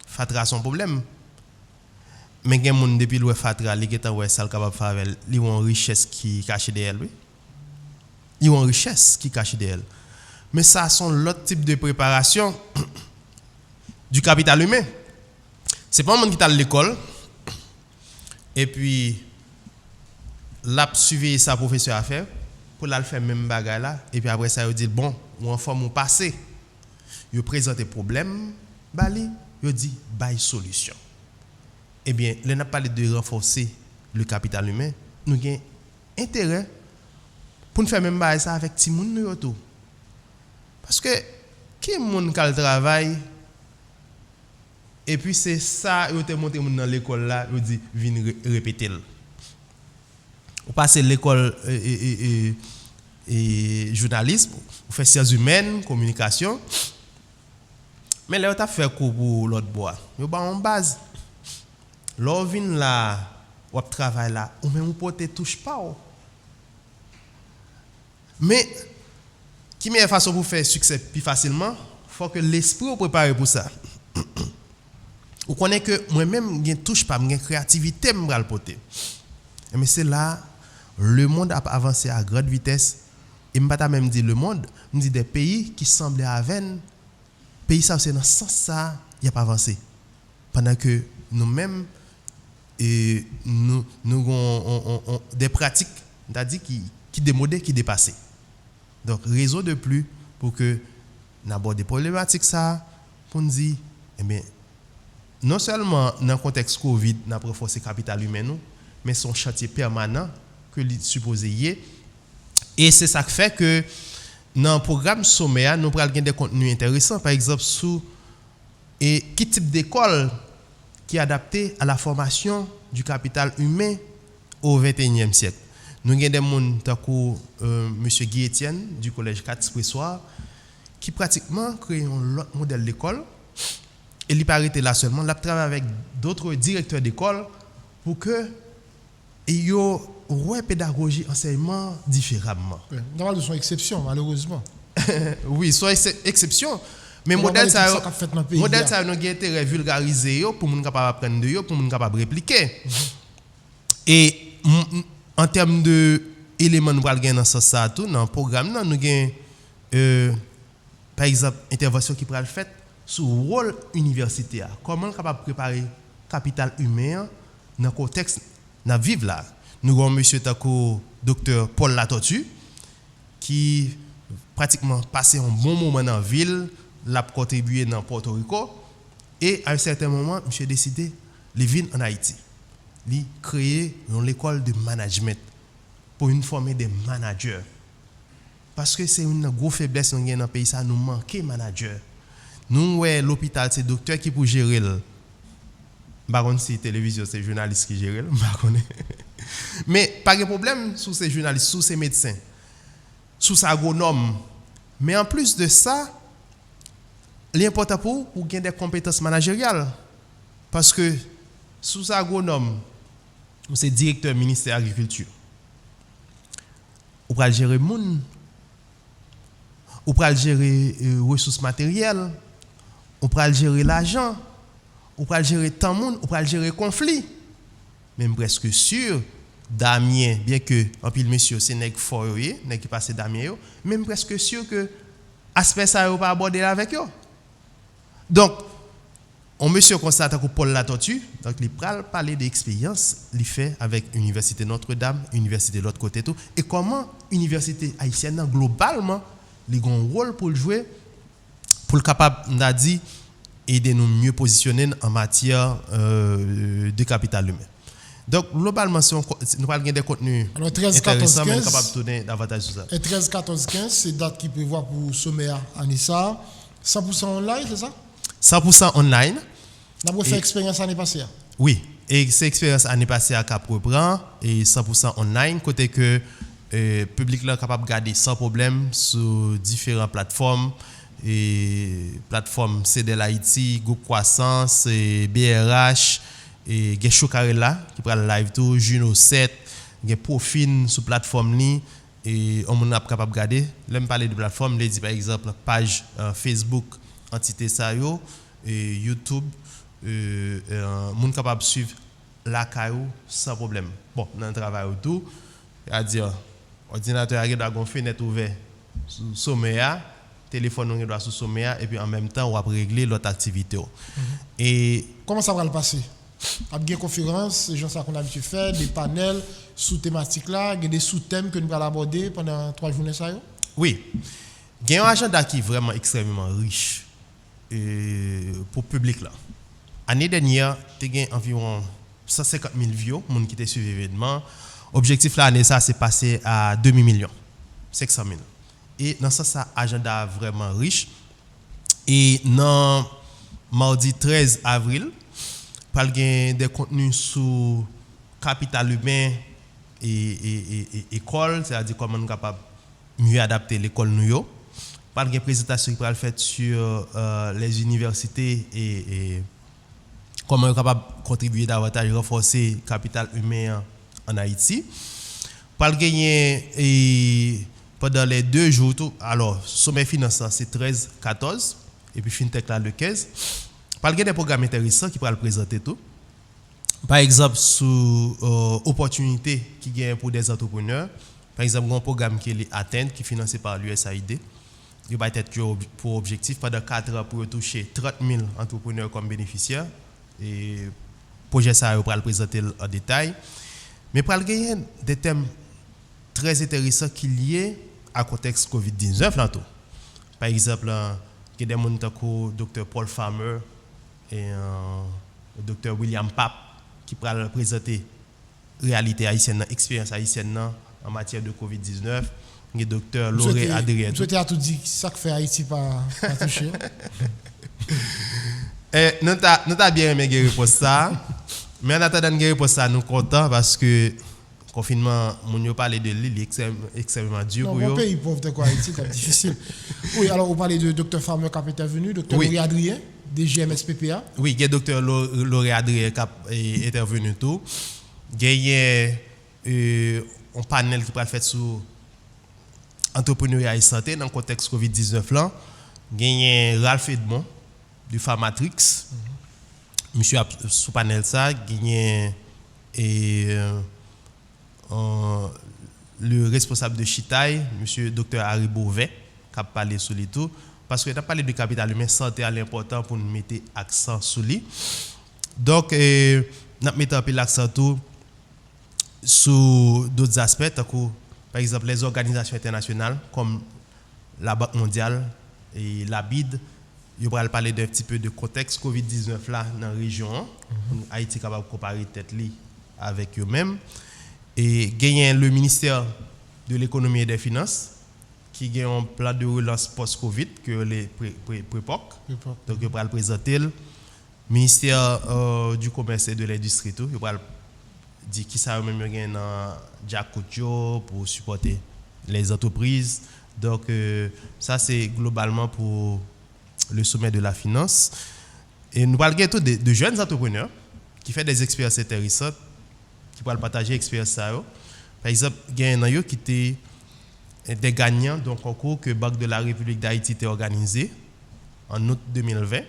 Fatra son problème. Mais il y a des gens depuis le Fatra, qui sont capables de faire, ils ont une richesse qui cache derrière lui. Ils ont une richesse qui cache derrière. Mais ça, sont l'autre type de préparation du capital humain. Ce n'est pas un monde qui est à l'école et puis l'a suivi sa professeur à faire pour la faire même bagarre là et puis après ça il dit bon ou en forme ou passé. Il présente problème, bali, il dit bail solution. Eh bien, on a parlé de renforcer le capital humain. Nous avons intérêt pour nous faire même ça avec tout le monde. Parce que qui est le qui travaille et puis c'est ça, il a monté dans l'école là, il dit viens répéter. Vous passez l'école et journalisme, vous faites sciences humaines, communication. Mais là, vous avez fait cours pour l'autre bois. Vous avez en base. Là, vous venez là, vous travaillez là, ou même vous ne touche pas. Mais, qui meilleure façon pour faire succès plus facilement, il faut que l'esprit vous prépare pour ça. Vous connaissez que moi-même, je ne touche pas, je créativité, je vais le porter. Mais c'est là, le monde a avancé à grande vitesse. Et je ne vais pas même dire le monde, je dis des pays qui semblaient à veine, pays ça, c'est dans ce sens ça, il n'y a pas avancé. Pendant que nous-mêmes, nous avons des pratiques qui démodent, qui dépassent. Donc, raison de plus pour que nous abordions des problématiques ça, pour nous dire, eh bien, non seulement dans le contexte Covid, nous avons renforcé le capital humain, mais son chantier permanent que l'on supposé y est. Et c'est ça qui fait que dans le programme sommaire, nous prenons des contenus intéressants, par exemple, sur quel type d'école qui est adapté à la formation du capital humain au XXIe siècle. Nous avons des gens comme M. Guy Etienne du collège 4 Pressoir qui pratiquement créent un autre modèle d'école. Et il n'est pas arrêté là seulement, il travaille avec d'autres directeurs d'école pour que ils aient pédagogie, enseignement différemment. Dans de son exception, malheureusement. Oui, soit exception. Mais modèle ça nous a intérêt vulgariser pour nous capable apprendre de pour nous capable répliquer. Et en termes de éléments nous allons dans ce sens tout dans le programme nous avons par exemple intervention qui pourra le faire sur le rôle universitaire. Comment capable préparer capital humain dans le contexte dans vivre là. Nous avons monsieur Tako docteur Paul Latortue qui pratiquement passé un bon moment dans la ville, l'a contribué dans Porto Rico et à un certain moment monsieur a décidé de venir en Haïti. Il a créé une école de management pour une former des managers. Parce que c'est une grosse faiblesse dans le pays, ça nous manque de managers. Nous, l'hôpital, c'est le docteur qui peut gérer. Par contre, si télévision, c'est journaliste qui gère. Mais pas de problème sur ces journalistes, sur ces médecins, sur ces agronomes. Mais en plus de ça, l'important pour gagner des compétences managériales. Parce que sous ces agronomes, c'est directeur ministère de l'Agriculture. Ou pour gérer le monde, ou pour gérer les ressources matérielles, ou pour gérer l'argent, ou pour gérer le temps monde, ou pour gérer le conflit. Même presque sûr, Damien, bien que en pile monsieur c'est nèg fort nèg qui passe Damien yo, même presque sûr que aspect ça yo pas aborder avec yo. Donc on monsieur constate que Paul Latortue, donc il pral parler d'expérience il fait avec Université Notre-Dame, Université de l'autre côté tout et comment université haïtienne globalement il a un rôle pour jouer pour le capable n'a dit aider nous mieux positionner en matière de capital humain. Donc, globalement, si nous parlons des contenus alors, 13, 14, intéressants, 15, mais capable de donner davantage sur ça. Et 13, 14, 15, c'est date qui prévoit pour sommet à Anissa. 100% online, c'est ça? 100% online. Nous avons fait expérience l'année passée. Oui, et cette expérience l'année passée à Cap reprend et 100% online, côté que le public là capable de garder sans problème sur différentes plateformes. Et plateforme CDL Haïti, Groupe Croissance, et BRH, et Gesho Karela qui prend le live tout, Juno 7, gen Profine sur plateforme li et on est capable de regarder. Là me parler de plateforme, les dit par exemple page Facebook entité ça yo et YouTube moun capable suivre la caillou sans problème. Bon, dans le travail tout, c'est-à-dire ordinateur a une fenêtre ouverte sur sommet téléphone on doit sous sommet et puis en même temps on va régler l'autre activité. Et comment ça va le passer? Avec des conférences, les gens ça qu'on a l'habitude de faire, des panels sous thématique là, des sous-thèmes que nous allons aborder pendant 3 journées ça yo? Oui. Il y a un agenda qui est vraiment extrêmement riche pour le public là. L'année dernière, il y a environ 150 000 vieux qui étaient suivi l'événement. Objectif l'année ça c'est passé à 2 millions 500 000. Et dans ça agenda vraiment riche. Et dans mardi 13 avril, il y a des contenus sur capital humain et école, c'est-à-dire comment nous sommes capables de mieux adapter l'école nous. Il y a une présentation qui va être faite sur les universités et comment nous sommes capables de contribuer davantage à renforcer le capital humain en Haïti. Pendant les 2 jours, alors, sommet financier, c'est 13, 14, et puis FinTech là, le 15. Il y a des programmes intéressants qui pourraient le présenter tout. Par exemple, sur opportunités qui gagnent pour des entrepreneurs. Par exemple, il y a un programme qui est Atteindre, qui est financé par l'USAID. Il va être pour objectif pendant 4 ans pour toucher 30 000 entrepreneurs comme bénéficiaires. Et le projet, ça, on va le présenter en détail. Mais il y a des thèmes très intéressants qui sont liés à contexte COVID-19 là tout. Par exemple, il y a des gens comme Dr Paul Farmer et Dr William Pape qui pourraient présenter réalité haïtienne, expérience haïtienne en matière de COVID-19. Il y a Dr Lauré Adrien. Je t'ai tout dit ça que fait Haïti pas toucher. Nous avons bien aimé la réponse ça. Mais en attendant la réponse ça, nous sommes contents parce que confinement, on parle de l'île, extrêmement dur pour eux. Mon pays pauvre de quoi Haïti, c'est difficile. Oui, alors on parlait de Dr Farmer qui est intervenu, Dr Lauré Adrien, DGMSPPA. Oui, il y a Dr Lauré Adrien qui est intervenu tout. Il y a un panel qui peut être fait sur entrepreneuriat et santé dans le contexte COVID-19 là. Il y a Ralph Edmond du Pharmatrix. Monsieur sous panel ça, il y a le responsable de Chitaï, monsieur Dr Harry Beauvais, qui a parlé sur les tout. Parce que tu as parlé de capital humain, santé à l'important pour nous mettre accent sur lui. Donc, nous mettons un peu l'accent sur d'autres aspects, par exemple les organisations internationales comme la Banque mondiale et la BID. Je vais parler d'un petit peu de contexte COVID-19 là dans la région. Haïti est capable de comparer tête avec eux-mêmes. Et gagner le ministère de l'économie et des finances qui gagne un plan de relance post-Covid que les PREPOC. Donc je vais le présenter. Le ministère du commerce et de l'industrie tout. Je vais dire qui ça même gagne dans Jack Couture pour supporter les entreprises. Donc ça c'est globalement pour le sommet de la finance. Et nous parlons de jeunes entrepreneurs qui font des expériences intéressantes, qui pourraient partager l'expérience. Par exemple, il y a un qui était des gagnants d'un concours que Banque de la République d'Haïti a organisé en août 2020.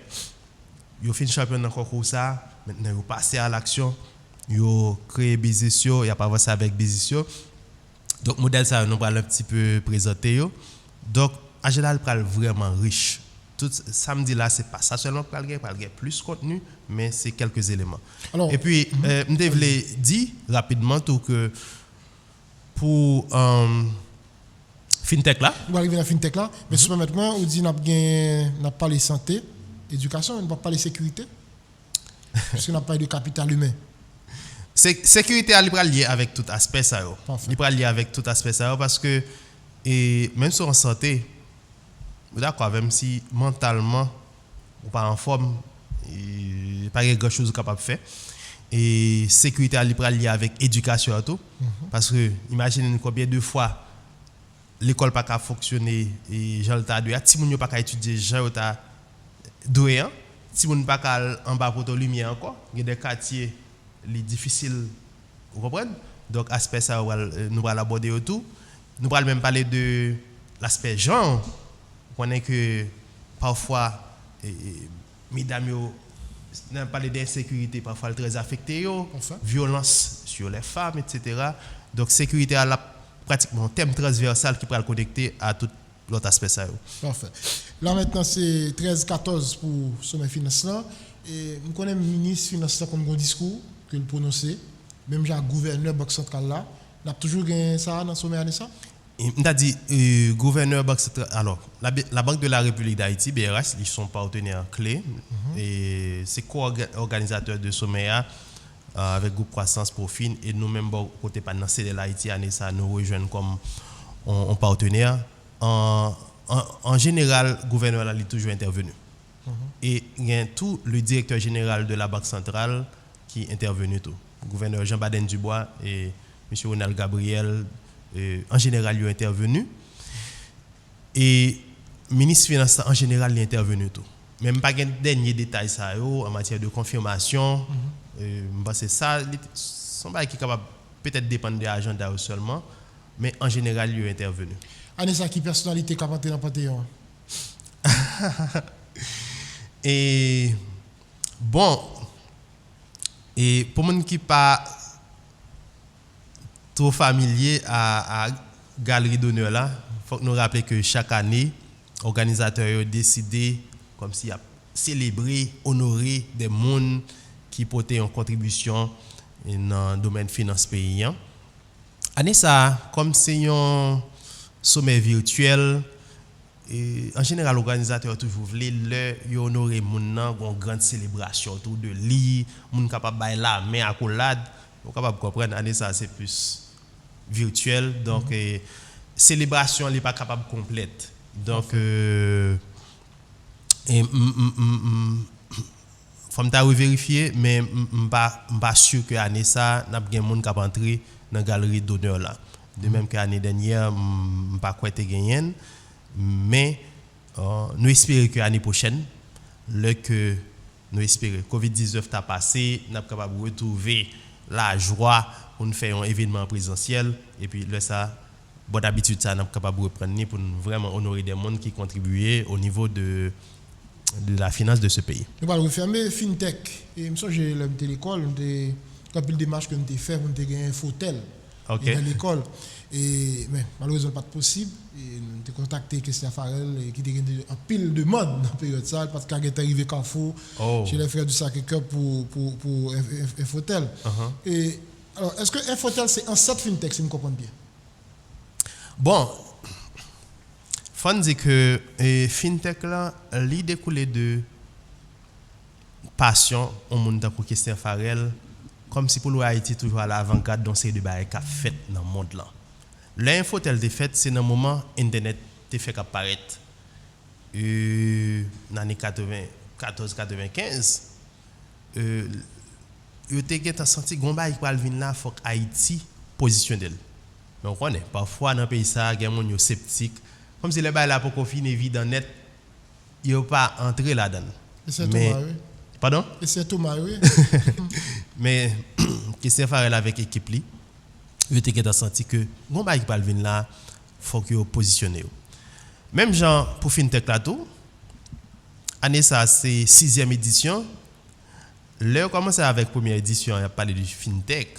Ils ont fait champion dans le concours. Maintenant, ils ont passé à l'action. Ils ont créé business. Ils ont avancé avec business. Donc, le modèle, ça, nous allons un petit peu présenter. Donc, en général, il est vraiment riche. Tout samedi là, c'est pas ça seulement pour le plus contenu, mais c'est quelques éléments. Alors, et puis, je voulais dire rapidement tout que pour FinTech là. On va arriver à FinTech là, mais maintenant, on dit qu'on a parlé santé, éducation, on ne va pas parler sécurité, puisqu'on n'a pas de capital humain. Sécurité, elle est liée avec tout aspect ça. Parfait. Elle est liée avec tout aspect ça parce que même sur en santé, d'accord, même si mentalement ou pas en forme, pas quelque chose capable de faire. Et sécurité, elle est liée avec éducation et tout, parce que imaginez combien de fois l'école pas qu'à fonctionner et Jean t'a doué, si moun yo pas qu'à étudier Jean t'a doué, si moun pas qu'à en bas pour ton lumière encore, il y a des quartiers les difficiles, vous comprenez? Donc aspect ça nous allons aborder autour. Nous allons même parler de l'aspect genre. On connaît que parfois mesdames yo n'a parlé d'insécurité parfois très affecté yo, violence sur les femmes etc. Donc sécurité à la pratiquement un thème transversal qui peut le connecter à tout l'autre aspect ça. Parfait. Là maintenant c'est 13-14 pour sommet finance là et nous connaissons le ministre finance comme un discours que le prononcer même j'ai gouverneur banque centrale là n'a toujours gagné ça dans sommet année ça. On a dit gouverneur banque centrale alors la Banque de la République d'Haïti BRH ils sont partenaires clés et c'est co-organisateur de sommet avec groupe croissance profine et nous-mêmes côté pas dans CDL Haïti année ça nous rejoignent comme on partenaire en général gouverneur là il est toujours intervenu et il y a tout le directeur général de la Banque centrale qui est intervenu tout gouverneur Jean Baden Dubois et monsieur Ronald Gabriel en général il est intervenu et ministre finance en général il est intervenu tout même pas un dernier détail ça en matière de confirmation c'est ça son bail qui est capable peut-être dépendre de l'agenda seulement mais en général il est intervenu. Anessa qui personnalité capable dans Panthéon. Et bon et pour monde qui pas trop familier à galerie d'honneur là, faut nous rappeler que chaque année organisateurs ont décidé comme si à célébrer, honorer des monde qui portent une contribution dans le domaine finance paysan. Année ça comme c'est un sommet virtuel et en général l'organisateur toujours voulait le honorer moun nan une grande célébration autour de lui, moun capable bailler la main accolade, on capable comprendre année ça c'est plus virtuel donc célébration n'est pas capable complète. Donc faut me vérifier mais pas sûr que année ça n'a pas moun capable entrer dans galerie d'honneur là. De même que l'année dernière pas quoi été gagné mais nous espérons que l'année prochaine le que nous espérons Covid-19 t'a passé n'a pas capable retrouver la joie pour nous faire un événement présentiel et puis là ça bonne habitude ça n'a pas capable reprendre pour nous vraiment honorer des monde qui contribuaient au niveau de la finance de ce pays. Nous allons refermer fintech et me j'ai l'école des capil démarche que nous avons fait pour nous gagner un fauteuil dans l'école et mais malheureusement pas possible et nous avons contacté Christian Farel qui était en pile de mode dans la période ça parce qu'il est arrivé Carrefour chez les frères du Sacré-Cœur pour un fauteuil. Et alors est-ce que un fauteuil c'est un set fintech si vous comprenez bien? Bon faut dire que fintech là il découle de passion au monde pour Christian Farel comme si pour l'Haïti toujours à l'avant-garde dans ces débats qui a fait dans le monde là. L'info telle de fait c'est dans le moment internet te fait apparaître dans les 94-95 yo te senti gomba qui va venir là faut Haïti positionner. Mais on connaît parfois dans pays ça il y a des gens sceptiques comme si les bail là pour confiner évident net yo pas entrer là-dedans. Mais pardon? Et c'est Thomas, oui. Mais Christian Farel avec l'équipe li, il était senti que bon bail qui va venir là, faut que positionner. Même genre pour FinTech là tout, année ça c'est 6e édition. Là commencé avec première édition, il a parlé de FinTech.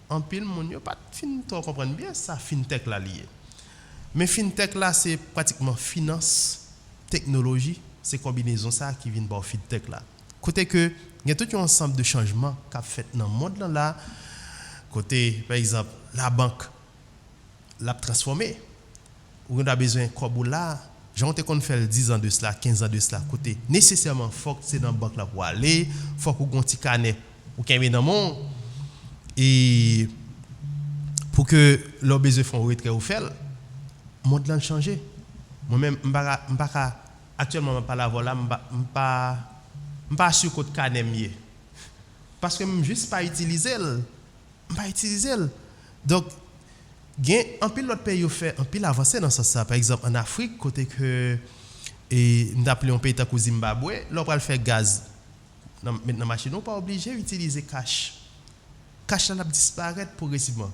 En pile monde yo pas fin trop comprendre bien ça FinTech là lié. Mais FinTech là c'est pratiquement finance, technologie, c'est combinaison ça qui vient par FinTech là. Côté que il y a tout un ensemble de changements qu'a fait dans le monde là côté par exemple la banque l'a transformé on a besoin comme là j'en ai qu'on fait 10 ans de cela, 15 ans de cela, côté nécessairement faut que c'est dans banque là pour aller, faut qu'on ait un petit carnet ou qu'il y ait dans mon et pour que leurs besoins font retrait ou fait, monde là changer. Moi-même actuellement je pas la voilà, pas sur côté carnet mieux. Parce que même juste pas utiliser donc gain un pile l'autre pays fait un pile avancé dans ça par exemple en Afrique côté que et nous appelons un pays comme Zimbabwe là on va faire gaz maintenant machine on pas obligé d'utiliser cash là disparaître progressivement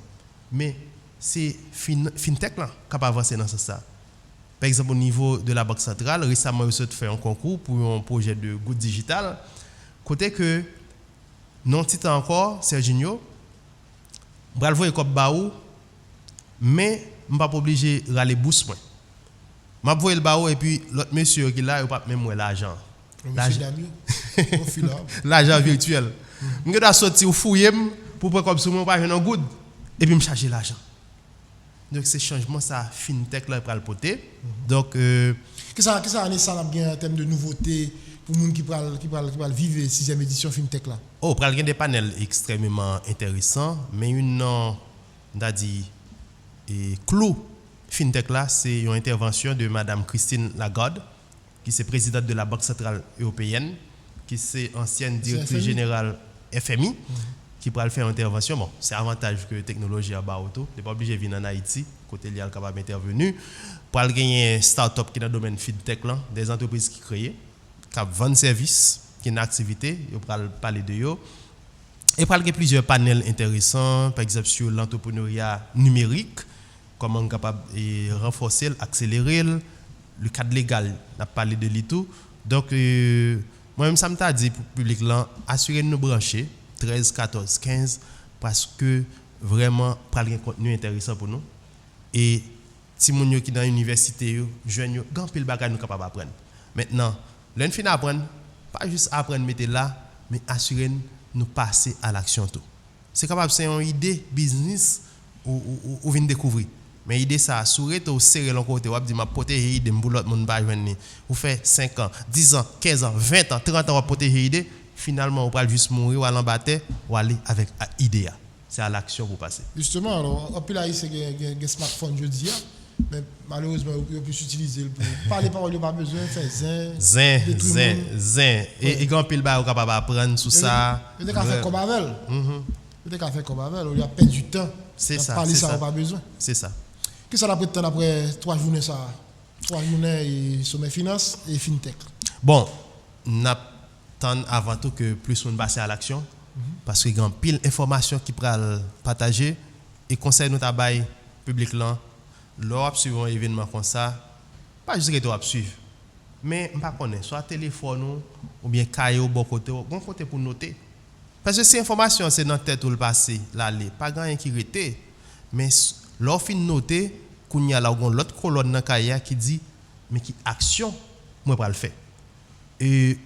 mais c'est fintech là capable avancer dans ça par exemple au niveau de la banque centrale récemment ils ont fait un concours pour un projet de goutte digital côté que non titan encore Serginho bral voyer comme baou mais je pas obligé de râler boost moi m'a voyer le baou et puis l'autre monsieur qui là il pas même moi l'argent l'argent virtuel je dois sortir fouiller pour prendre comme si moi pas un good et puis me charger l'argent donc c'est changement ça fintech là pour le porter donc qu'est-ce que ça bien en termes de nouveautés pour les gens qui va vivre la 6e édition fintech là. Oh, il y a des panels extrêmement intéressants mais une on a dit et clou fintech là c'est une intervention de madame Christine Lagarde qui est présidente de la Banque centrale européenne qui est ancienne directrice générale FMI qui pourra faire une intervention bon c'est avantage que technologie à bas auto n'est pas obligé de venir en Haïti côté lié capable intervenir pour gagner start-up qui dans le domaine fintech là des entreprises qui créent qui vendent services qui une activité on pourra parler de yo et pour plusieurs panels intéressants par exemple sur l'entrepreneuriat numérique comment on est capable de renforcer, accélérer le cadre légal, on a parlé de tout. Donc, moi-même, ça m'a dit pour le public, assurer de nous brancher 13, 14, 15, parce que vraiment, il y a un contenu intéressant pour nous. Et si nous sommes dans l'université, jeunes, grand pile bagage nous capable d'apprendre. Maintenant, l'un fin apprendre, pas juste apprendre, mettre là, mais assurer de nous passer à l'action. C'est capable, c'est une idée business ou vient découvrir. Mais l'idée ça assurer to serrer l'on côté ou dit m'a protéger idée pour l'autre monde pas joindre ou fait 5 ans 10 ans 15 ans 20 ans 30 ans protéger idée finalement on va juste mourir ou aller en bataille ou aller avec idée c'est à l'action pour passer justement alors en plus là c'est un smartphone je dis mais malheureusement on peut s'utiliser pour parler parole pas besoin faire zin et grand pile ba capable apprendre sur ça peut être faire comme avec peut-être faire comme avec on a perdu du temps c'est ça parler ça pas besoin c'est ça. Qu'est-ce que ça peut être après 3 journées ça 3 journées et sommet finance et fintech. Bon, on attend avant tout que plus on passe à l'action parce que il y a pile d'informations qui pourra partager et conseil nous tabac public là lors suivre un événement comme ça pas juste que tu suivre mais pas connaître soit téléphone ou bien cahier bon côté pour noter parce que ces informations c'est dans tête ou le passé l'aller pas grand qui rete mais lors fin noter qu'on y a là l'autre colonne dans cahier qui dit mais qui action moi pas le faire et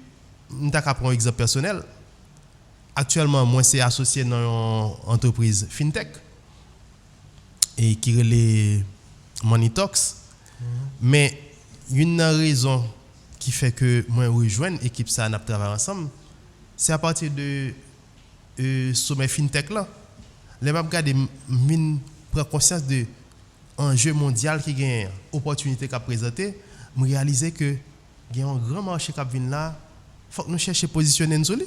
on t'a prendre un exemple personnel actuellement moi c'est associé dans une entreprise fintech et qui relève Monitox mais une raison qui fait que moi rejoindre l'équipe ça n'a travaillé ensemble c'est à partir de sommet fintech là les m'a regarder mine prendre conscience de enjeu mondial qui gagne opportunité qu'a présenté me réaliser que il y a un grand marché qui vient là faut que nous chercher positionner nous lui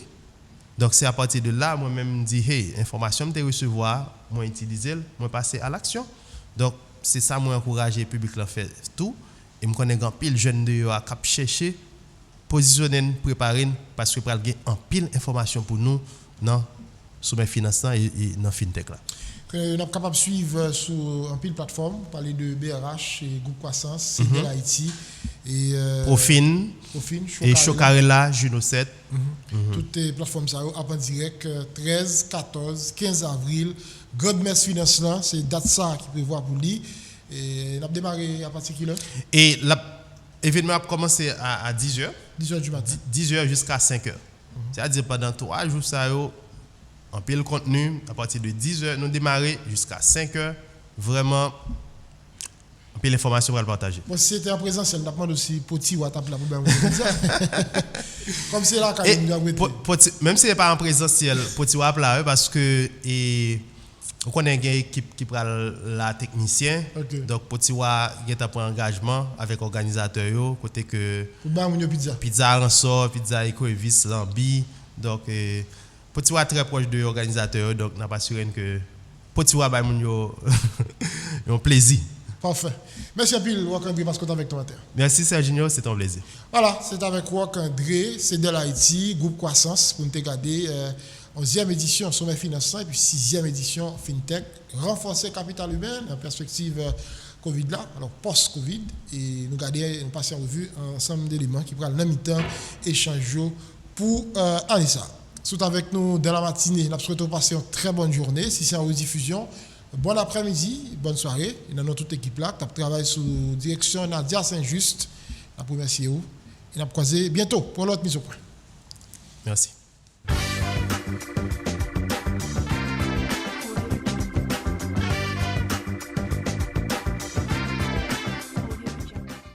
donc c'est à partir de là moi même dit hey information me recevoir moi utiliser moi passer à l'action donc c'est ça moi encourager public là faire tout et me connais grand pile jeune de a cap chercher positionner préparer parce que pral gain en pile information pour nous non sur mes finances et dans fintech là. On est capable de suivre sur un pile plateforme, parler de BRH et Groupe Croissance, CIDEL Haïti et Profin et Chocarella Juno 7. Toutes les plateformes ça en direct 13, 14, 15 avril. Grande messe finance là, c'est date ça qui prévoit pour lui et on a démarré à partir de l'heure. Et l'événement a commencé à 10h. 10h du matin. 10h jusqu'à 5h. C'est-à-dire pendant 3 jours ça en pile contenu à partir de 10h nous démarrer jusqu'à 5h vraiment puis l'information va le partager. Bon, si c'était en présentiel, on demande aussi Poti ou Atap là pour bien comme c'est là quand même si c'est pas en présentiel, Poti ou là parce que on connaît une équipe qui prend la technicien. Okay. Donc Poti ou a un engagement avec organisateur yo côté que pizza Ransor, pizza Ecoevis, Lambi. Donc Poti ou très proche de l'organisateur, donc n'a pas assuré que Poti ou a un plaisir. Parfait. Merci Pile, Rock André, parce que tu es avec toi matin. Merci Serginho, c'est un plaisir. Voilà, c'est avec Rock André, c'est de l'Haïti, groupe Croissance, pour nous regarder 11e édition Sommet Financement et puis 6e édition FinTech, renforcer capital humain en perspective Covid là, alors post-Covid, et nous garder, nous passer en revue un ensemble d'éléments qui prennent le même temps échange pour Anissa. Tout avec nous dans la matinée, nous souhaitons passer une très bonne journée. Si c'est en rediffusion, bon après-midi, bonne soirée. Et dans toute équipe là, qui travaille sous direction Nadia Saint-Just, la première CEO. Et nous allons croiser bientôt pour l'autre mise au point. Merci.